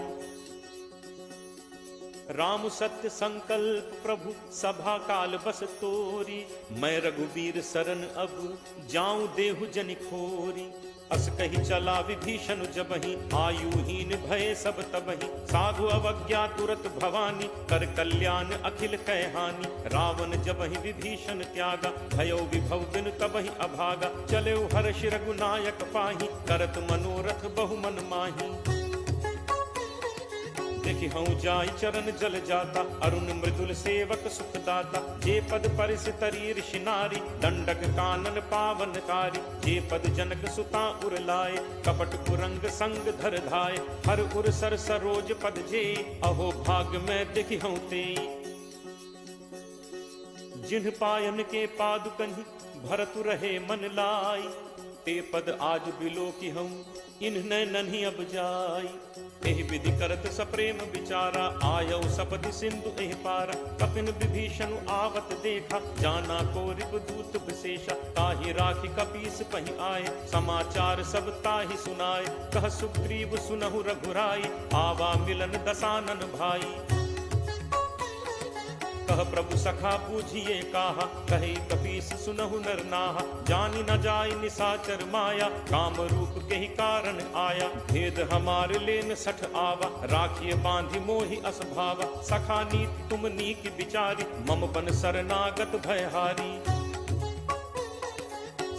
राम सत्य संकल्प प्रभु, सभा काल बस तोरी। मैं रघुबीर शरण अब, जाऊं देहु जनि खोरी। अस कही चला विभीषण जबहि, आयुहीन भय सब तबहि। साधु अवज्ञा तुरत भवानी, कर कल्याण अखिल कै हानि। रावण जबहि विभीषण त्यागा, भयो विभव बिनु तबहि अभागा। चले हर्ष रघुनायक पाहि, करत मनोरथ बहु मन माही। देखि हूँ जाई चरण जल जाता, अरुण मृदुल सेवक सुखदाता। जे पद परिस तरी ऋषि नारी, दंडक कानन पावनकारी। जे पद जनक सुता उर लाए, कपट कुरंग संग धर धाय। हर उर सर सरोज पद जे, अहो भाग्य में देखि हूँ ते। जिन्ह पायन के पादुकहि, भरतु रहे मन लाई। ते पद आज बिलो की हूँ, इन्ह नन्ही अब जाई। एहि विधि करत सप्रेम विचारा, आयौ सपदि सिंधु एहि पारा। कपिन विभीषण आवत देखा, जाना कोरिब दूत विशेषा। ताहि राखि कपीस पहि आए, समाचार सब ताहि सुनाए। कह सुग्रीव सुनहु रघुराई, आवा मिलन दसानन भाई। कह प्रभु सखा पूजिए काहा, कहे कपीस सुनहु नर नाहा। जानि न जाय निसाचर माया, काम रूप के ही कारण आया। भेद हमार लेन सठ आवा, राखिए बांधि मोहि अस भावा। सखा नीति तुम नीक विचारी, मम बन शरणागत भयहारी।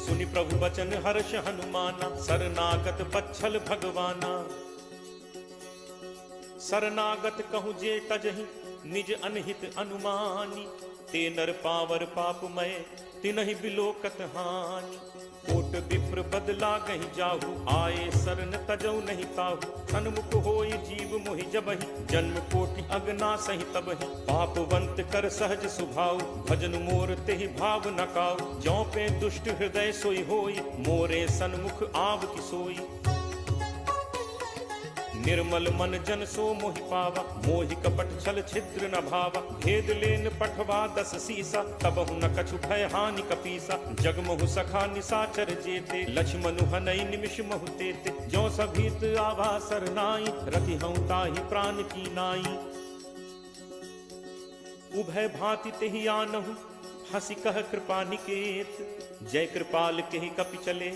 सुनि प्रभु बचन हर्ष हनुमाना, शरणागत बच्छल भगवाना। शरणागत कहूँ जे तजहि, निज अनहित अनुमानी। ते नर पावर पापमय, तिनहि बिलोकत हानि। कोट विप्र बदला गहि जाहु, आए शरण तजौ नहीं ताहु। सन्मुख होई जीव मोहि जबहि, जन्म कोटि अगना सहि तबहि। पापवंत कर सहज सुभाव, भजन मोर तेहि भाव न काऊ। जौ पे दुष्ट हृदय सोई होई, मोरे सन्मुख आव की सोई। निर्मल मन जन सो मोहि पावा, मोहि कपट छल छिद्र न भावा। भेद लेन पठवा दस सीसा, तबहु न कछु भय हानि कपीसा। जगमहु सखा निसाचर जेते, लक्ष्मणु हनई निमिष महु तेते। ज्यों सभीत आवा सरनाई, रति हूँ ताहि प्राण की नाई। उभय भांति तेहि आनहु, हंसी कह कृपा निकेत। जय कृपाल केहि कपि चले,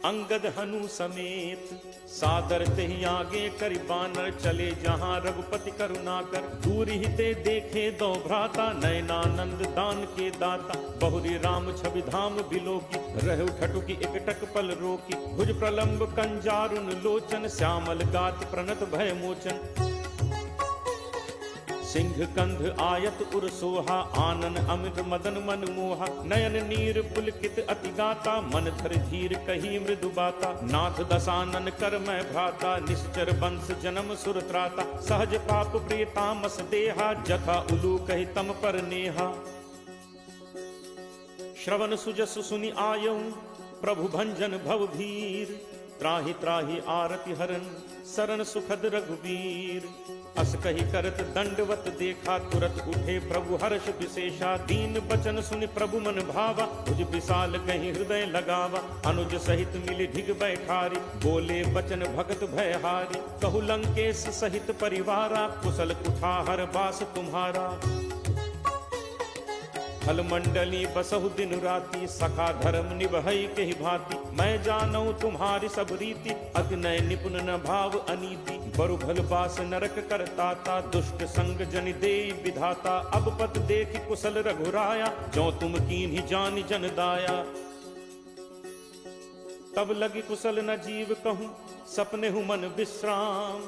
अंगद हनु समेत। सादर तेहि आगे करि बानर, चले जहाँ रघुपति करुणा कर। दूर ही ते देखे दो भ्राता, नयनानंद दान के दाता। बहुरी राम छवि धाम बिलोकी, रहु ठटुकी एकटक पल रोकी। भुज प्रलंब कंजारुन लोचन, श्यामल गात प्रणत भय मोचन। सिंह कंध आयत उर सोहा, आनन अमित मदन मन मोहा। नयन नीर पुलकित अति गाता, मन धर धीर कही मृदु बाता। नाथ दसानन कर मैं भ्राता, निश्चर वंश जन्म सुर त्राता। सहज पाप प्रिय तामस देहा, जथा उलू कहि तम पर नेहा। श्रवण सुजस सुनि आयऊ, प्रभु भंजन भव भीर। त्राहि त्राहि आरति हरन, शरण सुखद रघुवीर। अस कही करत दंडवत देखा, तुरत उठे प्रभु हर्ष विशेषा। दीन बचन सुनि प्रभु मन भावा, भुज विशाल कहीं हृदय लगावा। अनुज सहित मिली ढिग बैठारी, बोले बचन भगत भयहारी। कहु लंकेश सहित परिवारा, कुशल कुठार बास तुम्हारा। खल मंडली बसहु दिन राति, सखा धर्म निभई के ही भांति। मैं जानऊ तुम्हारी सब रीति, अति नय निपुण न भाव अनीति। बरु भल बास नरक करताता, दुष्ट संग जनि देई विधाता। अब पत देखि कुशल रघुराया, जो तुम कीन्ही जानि जन दाया। तब लगी कुशल न जीव कहूँ, सपने हूँ मन विश्राम।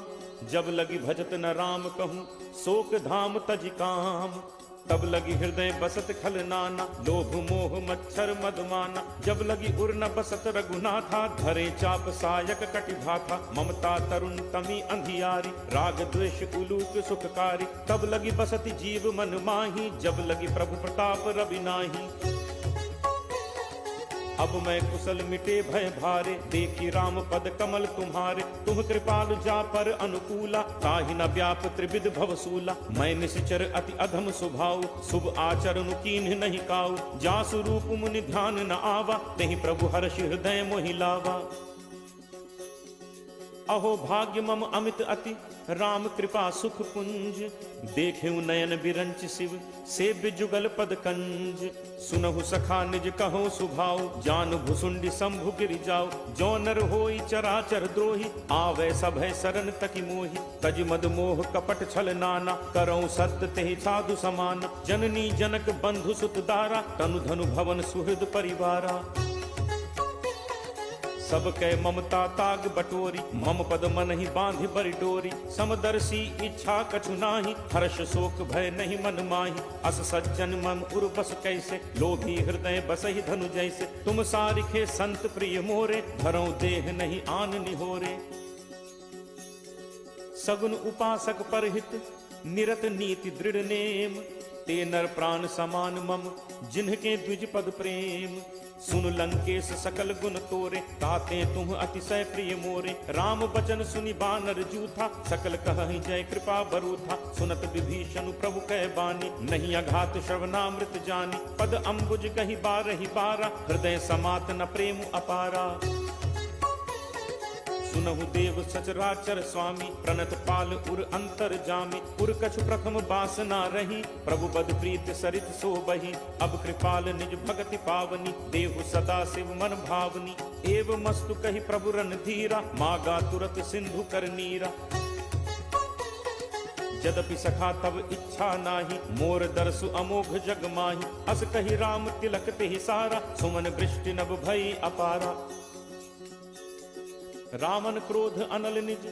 जब लगी भजत न राम कहूँ, शोक धाम तजि काम। तब लगी हृदय बसत खल नाना, लोभ मोह मच्छर मदमाना। जब लगी उर न बसत रघुनाथा, धरे चाप सायक कटिभाथा। ममता तरुण तमी अंधियारी, राग द्वेष उलूक सुखकारी। तब लगी बसत जीव मन माही, जब लगी प्रभु प्रताप रवि नाही। अब मैं कुशल मिटे भय भारे, देखी राम पद कमल तुम्हारे। तुम कृपालु जा पर अनुकूला, ताहि न व्याप त्रिविध भवसूला। मैं निश्चर अति अधम स्वभाव, शुभ आचरण कीन्ह नहीं काऊ। जासु रूप मुनि ध्यान न आवा, तेहि प्रभु हर्ष हृदय मोहि लावा। अहो भाग्य मम अमित अति, राम कृपा सुख पुंज। देखे नयन बिरंच शिव सेव्य जुगल पद कंज। सुनहु सखा निज कहो सुभाव जान भुसुंडी शंभु गिर जाओ। जो नर होई चराचर द्रोही आवे सभय शरण तकी मोहि। तज मद मोह कपट छल नाना करऊं सत्य तेहि साधु समान। जननी जनक बंधु सुत दारा तनु धनु भवन सुहृद परिवारा। सब कै ममता ताग बटोरी मम पद मन ही बांधि बरि डोरी। समदर्शी इच्छा कछु नाही हर्ष शोक भय नहीं मन माही। अस सज्जन मम उर बस कैसे लोभी हृदय बसहि धनु जैसे। तुम सारिखे संत प्रिय मोरे धरऊं देह नहीं आन निहोरे। सगुन उपासक परहित निरत नीति दृढ़ नेम। ते नर प्राण समान मम जिन्हके द्विज पद प्रेम। सुन लंकेश सकल गुण तोरे ताते तुम अतिशय प्रिय मोरे। राम बचन सुनि बानर जूथा सकल कहहि जय कृपा बरूथा। सुनत विभीषण प्रभु कह बानी नहीं अघात श्रवणामृत जानी। पद अम्बुज कहि बारहि बारा हृदय समात न प्रेम अपारा। सुनहु देव सचराचर स्वामी प्रणत पाल उर अंतर जामी। उर कछु प्रथम बासना रही प्रभु बद प्रीत सरित सो बही। अब कृपाल निज भगति पावनी देहु सदा शिव मन भावनी। एव मस्तु कही प्रभु रन धीरा मागा तुरत सिंधु कर नीरा। यद्यपि सखा तब इच्छा नाही मोर दर्शु अमोघ जग माही। अस कही राम तिलक तेहि सारा सुमन वृष्टि नभ भई अपारा। रावण क्रोध अनल निज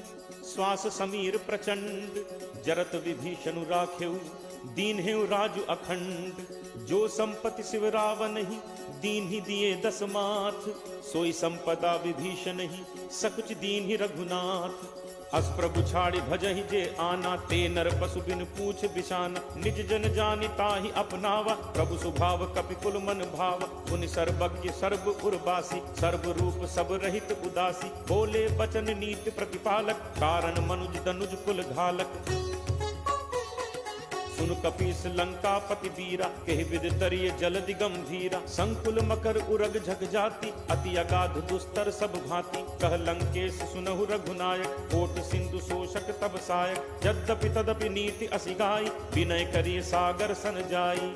श्वास समीर प्रचंड। जरत विभीषण राखेउ दीन हेउ राजु अखंड। जो संपत्ति शिव रावण ही दीन ही दिए दस माथ। सोई संपदा विभीषण ही सकुच दीन ही रघुनाथ। अस प्रभु छाड़ी भजहि जे आना ते नर पशु बिन पूछ बिशाना। निज जन जानि ताहि अपनावा प्रभु स्वभाव कपि कुल मन भावा। पुनि सर्वज्ञ सर्व उर्वासी सर्व रूप सब रहित उदासी। बोले बचन नीति प्रतिपालक कारण मनुज दनुज कुल घालक। सुन कपीस लंकापति वीरा कहि विद तरिय जलधि गंभीरा। संकुल मकर उरग झक जाति अति अगाध दुस्तर सब भांति। कह लंकेश सुनहु रघुनायक कोट सिंधु शोषक तब सायक। यद्यपि तदपि नीति असिगाई विनय करिय सागर सन जाई।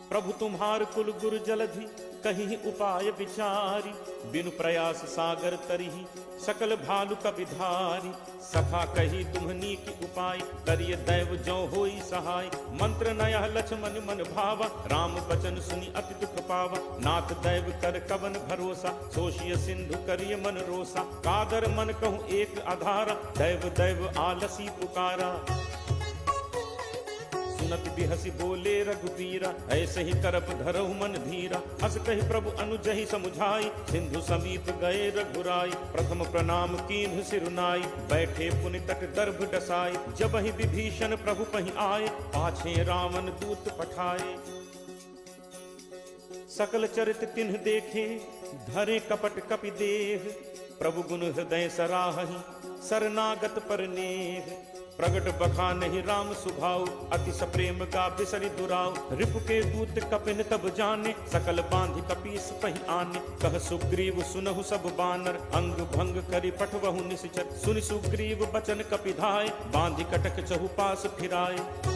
प्रभु तुम्हार कुल गुरु जलधि कहीं उपाय विचारी। बिनु प्रयास सागर तरिहि सकल भालु कपिधारी। सखा कही तुम्हनी की उपाय करिय दैव जो होई सहाय। मंत्र नया लक्ष्मण मन भावा राम बचन सुनि अति दुख पावा। नाथ दैव कर कवन भरोसा सोशिय सिंधु करिय मन रोसा। कादर मन कहूँ एक आधारा दैव दैव आलसी पुकारा। सुनत बिहसी बोले रघुबीरा ऐसे ही करप धरहु मन धीरा। अस कहि प्रभु अनुजहि समुझाई सिंधु समीप गए रघुराई। प्रथम प्रणाम कीन्ह सिरुनाई बैठे पुनि तट दर्भ डसाई। जब ही विभीषण प्रभु पहि आए पाछे रावण दूत पठाए। सकल चरित तिन्ह देखे धरे कपट कपि देह। प्रभु गुण हृदय सराहि शरणागत पर नेह। प्रगट बखानहि राम सुभाव अति सप्रेम का बिसरि दुराव। रिपु के दूत कपिन तब जाने सकल बांधि कपीस पहि आने। कह सुग्रीव सुनहु सब बानर अंग भंग करि पठवहु निश्चर। सुनि सुग्रीव बचन कपिधाय बांधि कटक चहुपास फिराए।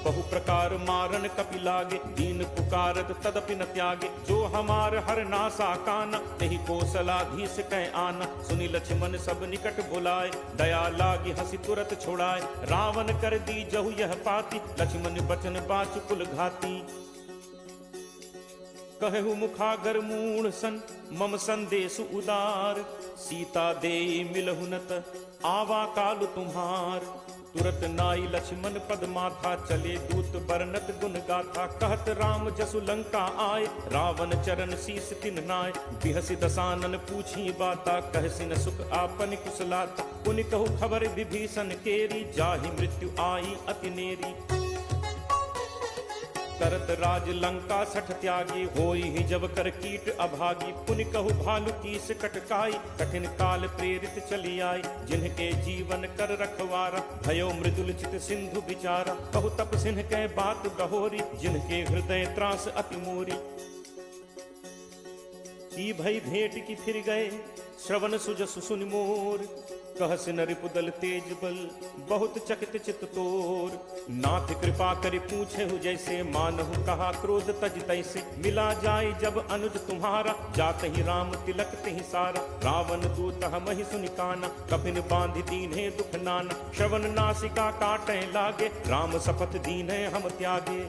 बहु प्रकार मारन कपि लागे दीन पुकारत तदपि न त्यागे। जो हमार हर नासा काना तेहि कौशलाधीश कह आना। सुनि लक्ष्मण सब निकट बुलाए दया लागी हंसी तुरत छोड़ाए। रावण कर दी जहु यह पाती लक्ष्मण बचन बाच कुल घाती। कहु मुखागर मूढ़ सन मम संदेश उदार। सीता दे मिलहु नत आवा काल तुम्हार। तुरत नाई लक्ष्मण पद माथा चले दूत बरनत गुण गाथा। कहत राम जसु लंका आए रावण चरण शीस तिन नाय। बिहसि दसानन पूछी बाता कहसि न सुख आपन कुशलाता। पुनि कहु खबर विभीषण केरी जाहि मृत्यु आई अति नेरी। करत राज लंका सठ त्यागी होई ही जब कर कीट अभागी। पुनि कहु भालु कीस कटकाई कठिन काल प्रेरित चली आई। जिनके जीवन कर रखवारा भयो मृदुल चित सिंधु बिचारा। कहु तप सिंह के बात गहोरी जिनके हृदय त्रास अति मोरी। की भई भेंट की फिर गए श्रवण सुजसु सुनि मोर, कहस न रिपुदल तेज बल, बहुत चकित चित तोर। नाथ कृपा करि पूछे हु जैसे, मानहु कहा क्रोध तज तैसे। मिला जाय जब अनुज तुम्हारा, जात ही राम तिलक तिहि सारा। रावण दूत हमहि सुनि काना, कपिन बांधि दीन्हे दुख नाना। श्रवण नासिका काटै लागे, राम शपथ दीन्हे हम त्यागे।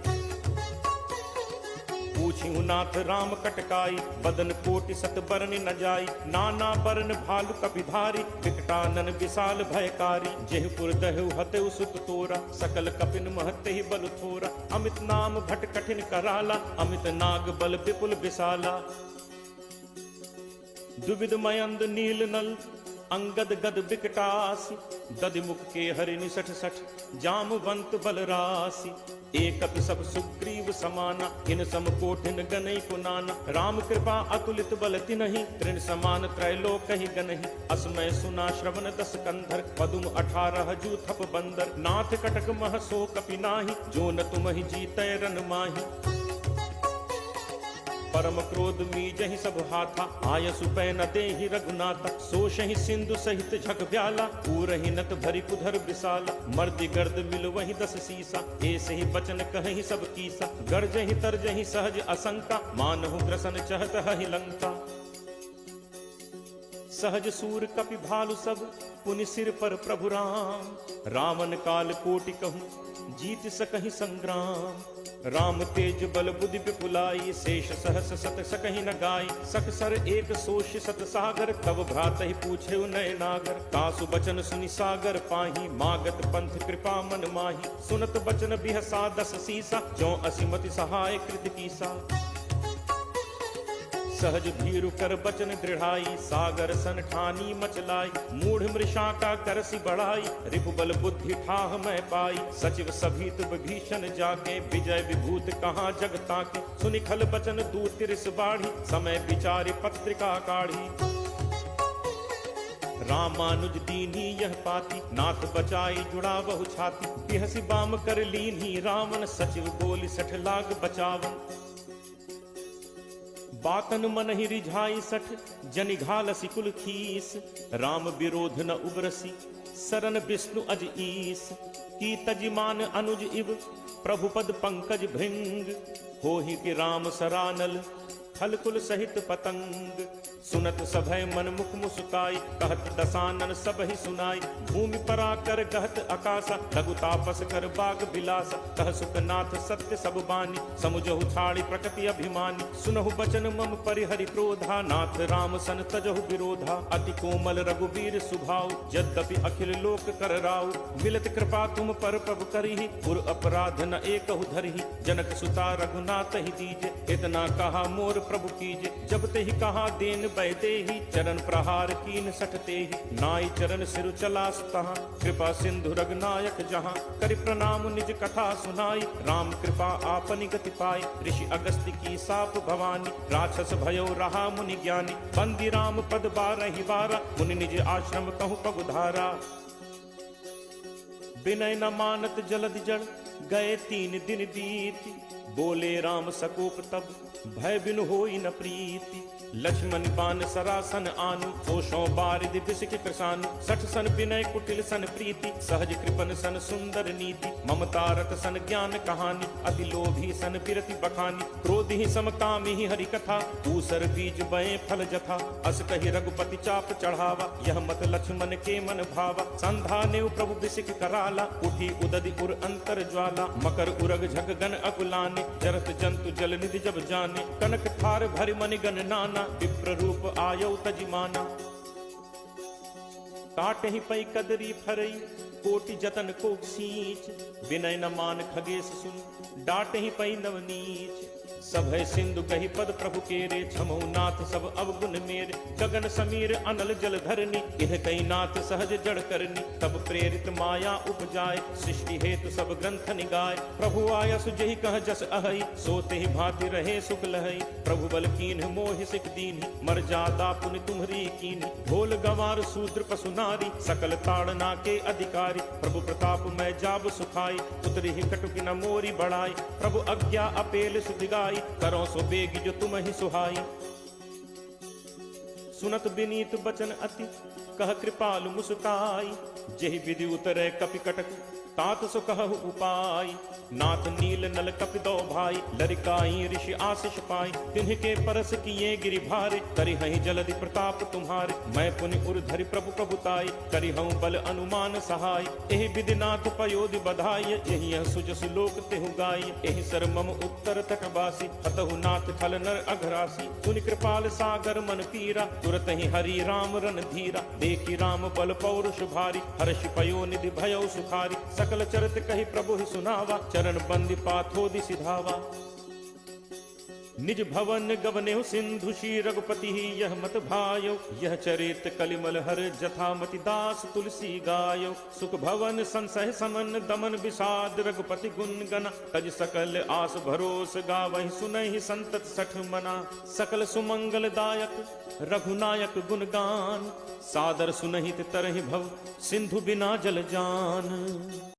पूछिहु नाथ राम कटकाई, बदन कोटि सत बरन न जाई। नाना बरन भालु कपिधारी, विकटानन विशाल भयकारी। जेहपुर दहु हतउ सुत तोरा, सकल कपिन महते बल थोरा। अमित नाम भट कठिन कराला, अमित नाग बल विपुल विशाला। दुविध मयंद नील नल, अंगद गद विकटासी। दधिमुख के हरि निसठ सठ, जामवंत बल राशि। एकपि सब सुग्रीव समाना, इन सम कोठिन गनई पुनाना। राम कृपा अतुलित बल तिन्हि, तृण समान त्रैलोकहि गनहि। असमय सुना श्रवण दस कंधर, पदुम 18 जूथप बंदर। नाथ कटक मह सो कपि नाहि, जो न तुमहि जीतै रन माहि। परम क्रोध मीजहि सब हाथा, आयसु पै न देहि रघुनाथा। सोषहि सिंधु सहित झग ब्याला, पूरहि नत भरि कुधर विशाला। मर्दि गर्द मिल वहि 10 सीसा, ऐसे ही बचन कहहि सब कीसा। गर्जहि तरजहि सहज असंका, मानहु ग्रसन चहत हहि लंका। सहज सूर कपि भालु सब, पुनि सिर पर प्रभु राम। रावण काल कोटि कहूँ, जीत सकहि संग्राम। राम तेज बल बुद्धि विपुलाई, शेष सहस सत सकहि न गाई। सकसर एक सोष सत सागर, तब भ्रातहि पूछे नय नागर। तासु बचन सुनि सागर पाही, मागत पंथ कृपा मन माही। सुनत बचन बिहसा 10 सीसा, जो असिमति सहाय कृत कीसा। सहज भीरु कर बचन दृढ़ाई, सागर सन ठानी मचलाई। मूढ़ मृषा का करसी बढ़ाई, रिपुबल बुद्धि ठाह मैं पाई। सचिव सभीत विभीषण जाके, विजय विभूत कहाँ जग ताके। सुनि खल बचन दूत तिरिस बाढ़ी, समय विचारि पत्रिका काढ़ी। रामानुज दीन्ही यह पाती, नाथ बचाई जुड़ा बहु छाती। बिहसी बाम कर लीन्ही रावण, सचिव बोली 60 लाग बचावन। बातन मन ही रिझाई 60, जनि घालसी कुल खीस। राम विरोध न उबरसी, सरन विष्णु अज ईस। की तजिमान अनुज इव, प्रभुपद पंकज भृंग। होहि कि राम सरानल, खल कुल सहित पतंग। सुनत सभय मन मुख मुस्काई, कहत दसानन सब ही सुनाई। भूमि पराकर कहत आकाशा, लघु तापस कर बाग बिलासा। कह सुखनाथ सत्य सब बानी, समुझहु छाड़ी प्रकृति अभिमानी। सुनहु बचन मम परिहरि क्रोधा, नाथ राम सन तजहु विरोधा। अति कोमल रघुबीर सुभाऊ, यद्यपि अखिल लोक कर राऊ। मिलत कृपा तुम पर प्रभु करिहि, पुर अपराध न एकहु धरिहि। जनक सुता रघुनाथ ही दीजे, इतना कहा मोर प्रभु कीजे। जब ते ही कहा देन बैदे ही, चरण प्रहार कीन सटते ही। नाई चरण सिर चला तहाँ, कृपा सिंधु रघुनायक जहाँ। करि प्रणाम निज कथा सुनाई, राम कृपा आपनि गति पाई। ऋषि अगस्त्य की साप भवानी, राक्षस भयो रहा मुनि ज्ञानी। बंदी राम पद 12 बारा, मुनि निज आश्रम कहूँ पगुधारा। विनय न मानत जलद जड़, गए 3 दिन बीती। बोले राम सकोप तब, भय बिनु होई न प्रीति। लक्ष्मण बान सरासन आनु, कोशों बारिधि बिसिक कृसानु। 60 सन विनय कुटिल सन प्रीति, सहज कृपन सन सुंदर नीति। ममता रत सन ज्ञान कहानी, अति लोभी सन बिरति बखानी। क्रोधी सम कामी हरि कथा, ऊसर बीज बए फल जथा। अस कहि रघुपति चाप चढ़ावा, यह मत लक्ष्मण के मन भावा। संधानेउ प्रभु बिसिक कराला, उठी उदधि उर अंतर ज्वाला। मकर उरग झग गन अकुलाने, जरत जंतु जल निधि जब जाने। कनक थार भरि मनि गण नाना, विप्र रूप आयो तजिमाना। काटहि पै कदरी फरई, कोटि जतन को सींच। विनय न मान खगेश सुन, डाटहि पै नवनीच। सभय सिंधु कहि पद प्रभु केरे, छमौ नाथ सब अवगुण मेरे। गगन समीर अनल जल धरनी, इह कई नाथ सहज जड़ करनी। तब प्रेरित माया उपजाए, सृष्टि हेतु सब ग्रंथ निगाए। प्रभु आया सुजहि कह जस अहई, सोते ही भांति रहे सुख लहई। प्रभु बल कीन्ह मोहि सिख दीन्हि, मर्यादा पुनि तुम्हरी कीन्हि। ढोल गंवार शूद्र पशु नारी, सकल ताड़ना के अधिकारी। प्रभु प्रताप मैं जाब सुखाई, उतरि ही कटुक न मोरी बढ़ाई। प्रभु आज्ञा अपेल सुधिगाई, करो सो बेगी जो तुम ही सुहाई। सुनत विनीत बचन अति कह कृपालु मुस्काई। जेहि विधि उतरे कपि कटक तात सो कहु उपाय। नाथ नील नल कपि दो भाई लरिकाई ऋषि आशीष पाई। तिन्ह के परस किए गिरि भारे करिहहि जलधि प्रताप तुम्हारे। मैं पुनि उर धरि प्रभु प्रभुताई करिहऊँ बल अनुमान सहाय। एहि विधि नाथ पयोधि बधाई यही यह सुजसु लोक तेहु गाई। एहि सर मम उत्तर तटवासी हतहु नाथ खल नर अघरासी। सुनि कृपाल सागर मन पीरा तुरत ही हरि राम रन धीरा। देखी राम बल पौरुष भारी हर्षि पयो निधि भयो सुखारी। सकल चरित कहि प्रभु ही सुनावा चरण बंदी पाथोदि सिधावा। निज भवन गवनेहु सिंधु श्री रघुपति ही यह मत भायो। यह चरित कलिमल हर जथामति दास तुलसी गायो। सुख भवन संसह समन दमन विषाद रघुपति गुण गना। तज सकल आस भरोस गावहि सुनहि संतत सठ मना। सकल सुमंगल दायक रघुनायक गुण गान। सादर सुनहित तरहि भव सिंधु बिना जल जान।